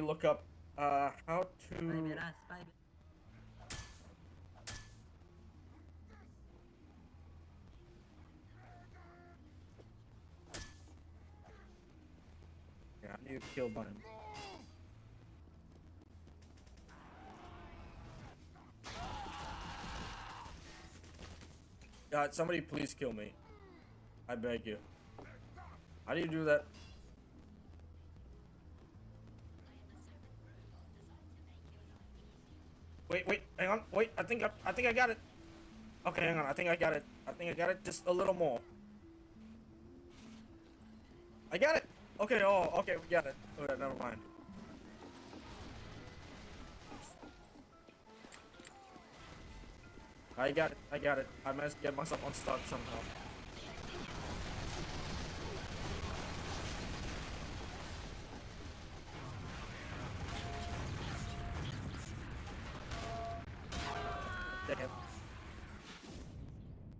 look up how to. Yeah, how do you kill bind? God, somebody please kill me. I beg you. How do you do that? Wait, hang on. Wait, I think I got it. Okay, hang on. I think I got it. Just a little more. I got it. Okay, okay, we got it. Okay, never mind. I got it. I must get myself unstuck somehow.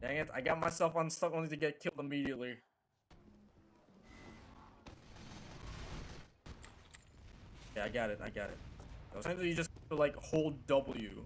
Dang it, I got myself unstuck only to get killed immediately. Yeah, I got it. Essentially, you just like hold W.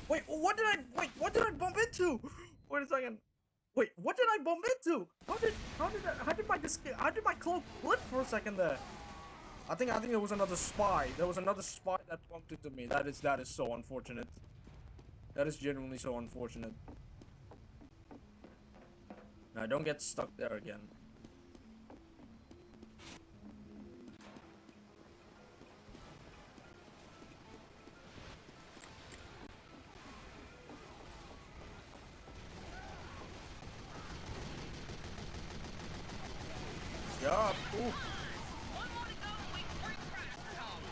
Wait, what did I bump into? Wait a second. Wait, what did I bump into? How did my cloak flip for a second there? I think it was another spy. There was another spy that bumped into me. That is so unfortunate. That is genuinely so unfortunate. Now don't get stuck there again. Yeah. Ooh. One more to go and we can bring prices home.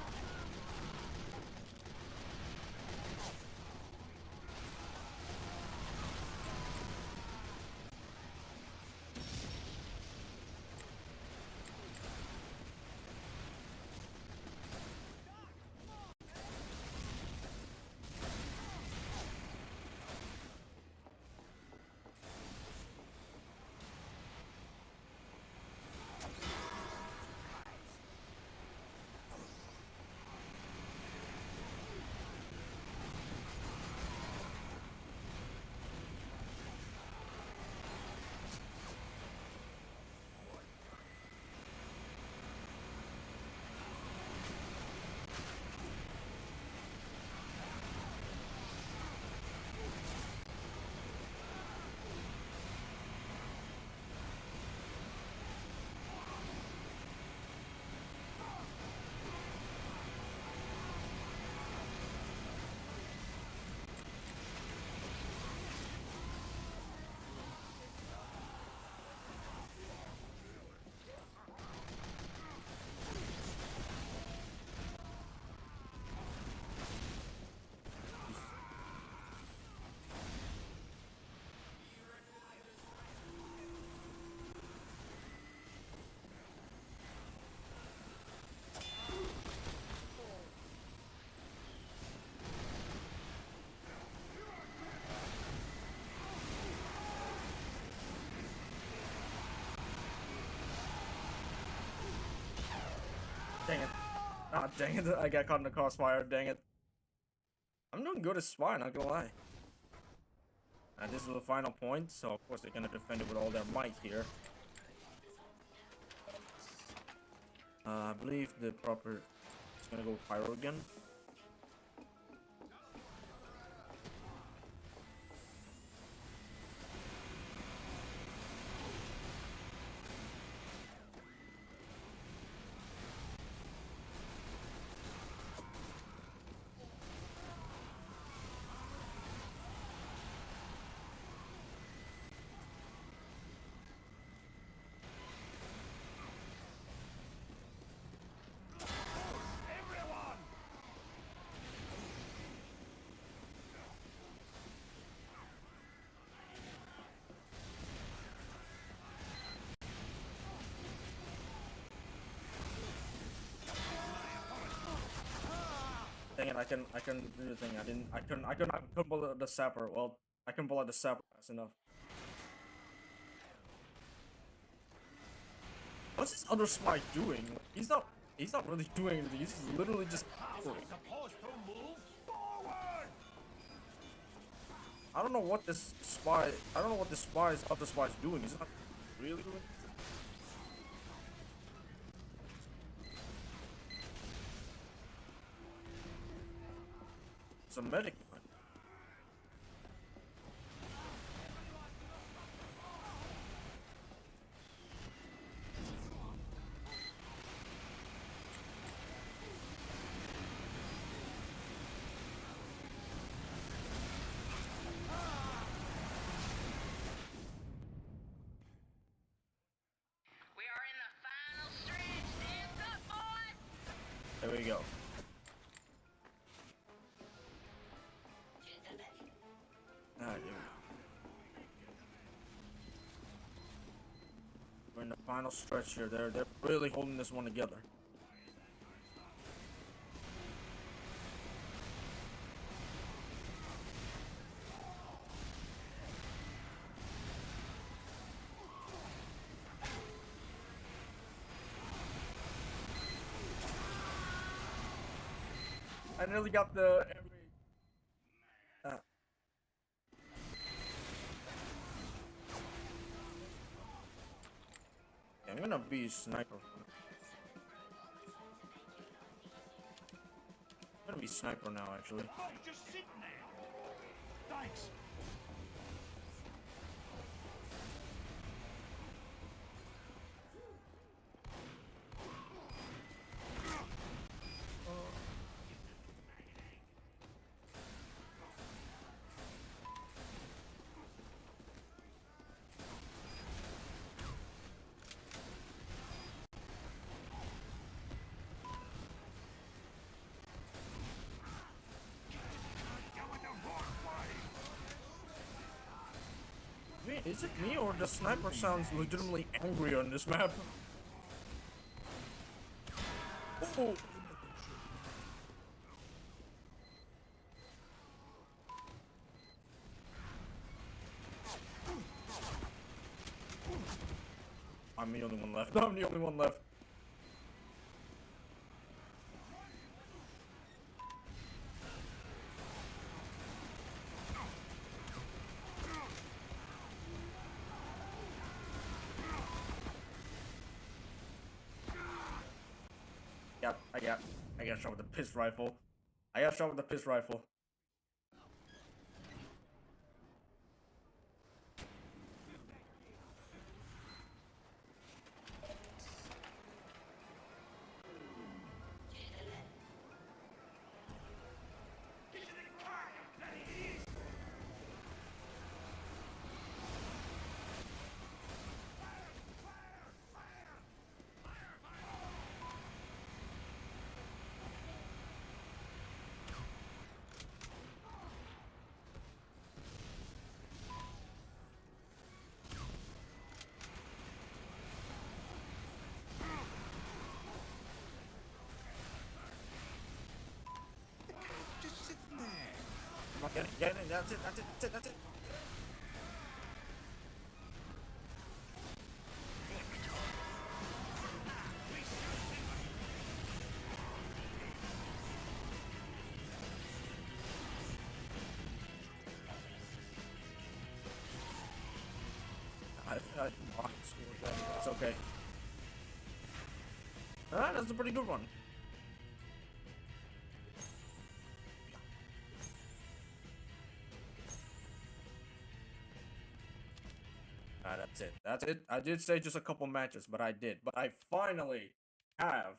Dang it. Ah, dang it. I got caught in the crossfire. Dang it. I'm doing good as spy, not gonna lie. And this is the final point, so of course they're gonna defend it with all their might here. I believe the proper... It's gonna go with Pyro again. Everyone! Dang it, I can do the thing. I couldn't pull the sapper. Well, I couldn't pull out the sapper fast enough. What's this other spy doing? He's not really doing anything. He's literally just cowering. Supposed to move forward! I don't know what this other spy's doing. He's not really doing anything. It's a medic. We are in the final stretch. Dance up, boys! There we go. Alright, there we go. We're in the final stretch here. They're really holding this one together. I nearly got the be sniper. I'm gonna be sniper now, actually. Oh, just sitting there. Thanks. Is it me or the sniper sounds legitimately angry on this map? Oh! I'm the only one left. I'm the only one left. Yep, I got shot with the piss rifle. I got shot with the piss rifle. Get it, that's it, that's it, that's it, that's it. That's okay. Alright, that's a pretty good one. That's it. That's it. I did say just a couple matches, but I did. But I finally have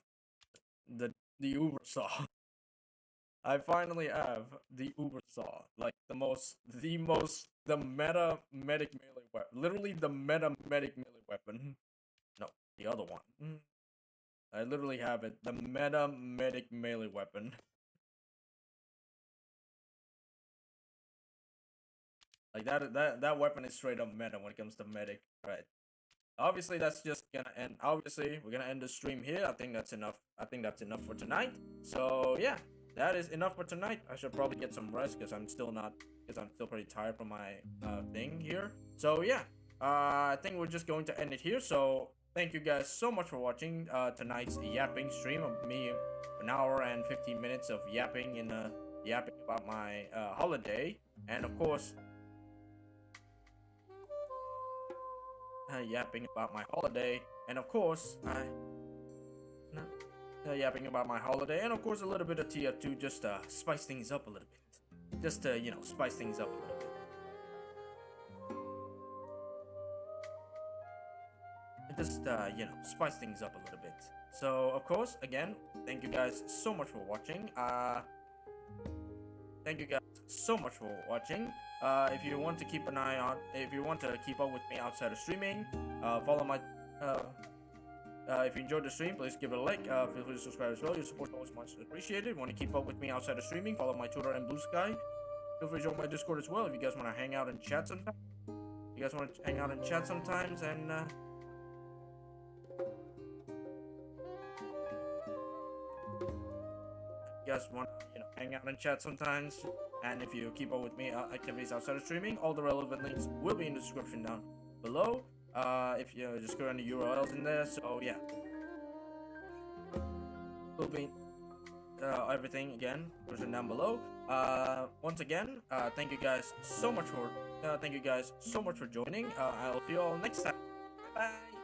the Uber saw. I finally have the Uber saw. Like the meta medic melee weapon. Literally the meta medic melee weapon. No, the other one. I literally have it. The meta medic melee weapon. Like that weapon is straight up meta when it comes to medic, right? Obviously, that's just gonna end. Obviously, we're gonna end the stream here. I think that's enough. I think that's enough for tonight. So yeah, that is enough for tonight. I should probably get some rest because I'm still pretty tired from my thing here. So yeah, I think we're just going to end it here. So thank you guys so much for watching tonight's yapping stream of me, an hour and 15 minutes of yapping yapping about my holiday, and of course. Yapping about my holiday, and of course, yapping about my holiday, and of course, a little bit of TF2 just to spice things up a little bit. Just to, spice things up a little bit. Just, spice things up a little bit. So, of course, again, thank you guys so much for watching. Thank you guys so much for watching. If you want to keep an eye on, if you want to keep up with me outside of streaming, follow my, if you enjoyed the stream, please give it a like, feel free to subscribe as well, your support is always much appreciated. Want to keep up with me outside of streaming, follow my Twitter and Blue Sky, feel free to join my Discord as well, if you guys want to hang out and chat sometimes, and, you guys want to, hang out and chat sometimes, and if you keep up with me activities outside of streaming, all the relevant links will be in the description down below. If you just go on the URLs in there, so yeah, will be everything again written down below. Once again, thank you guys so much for joining. I'll see you all next time. Bye.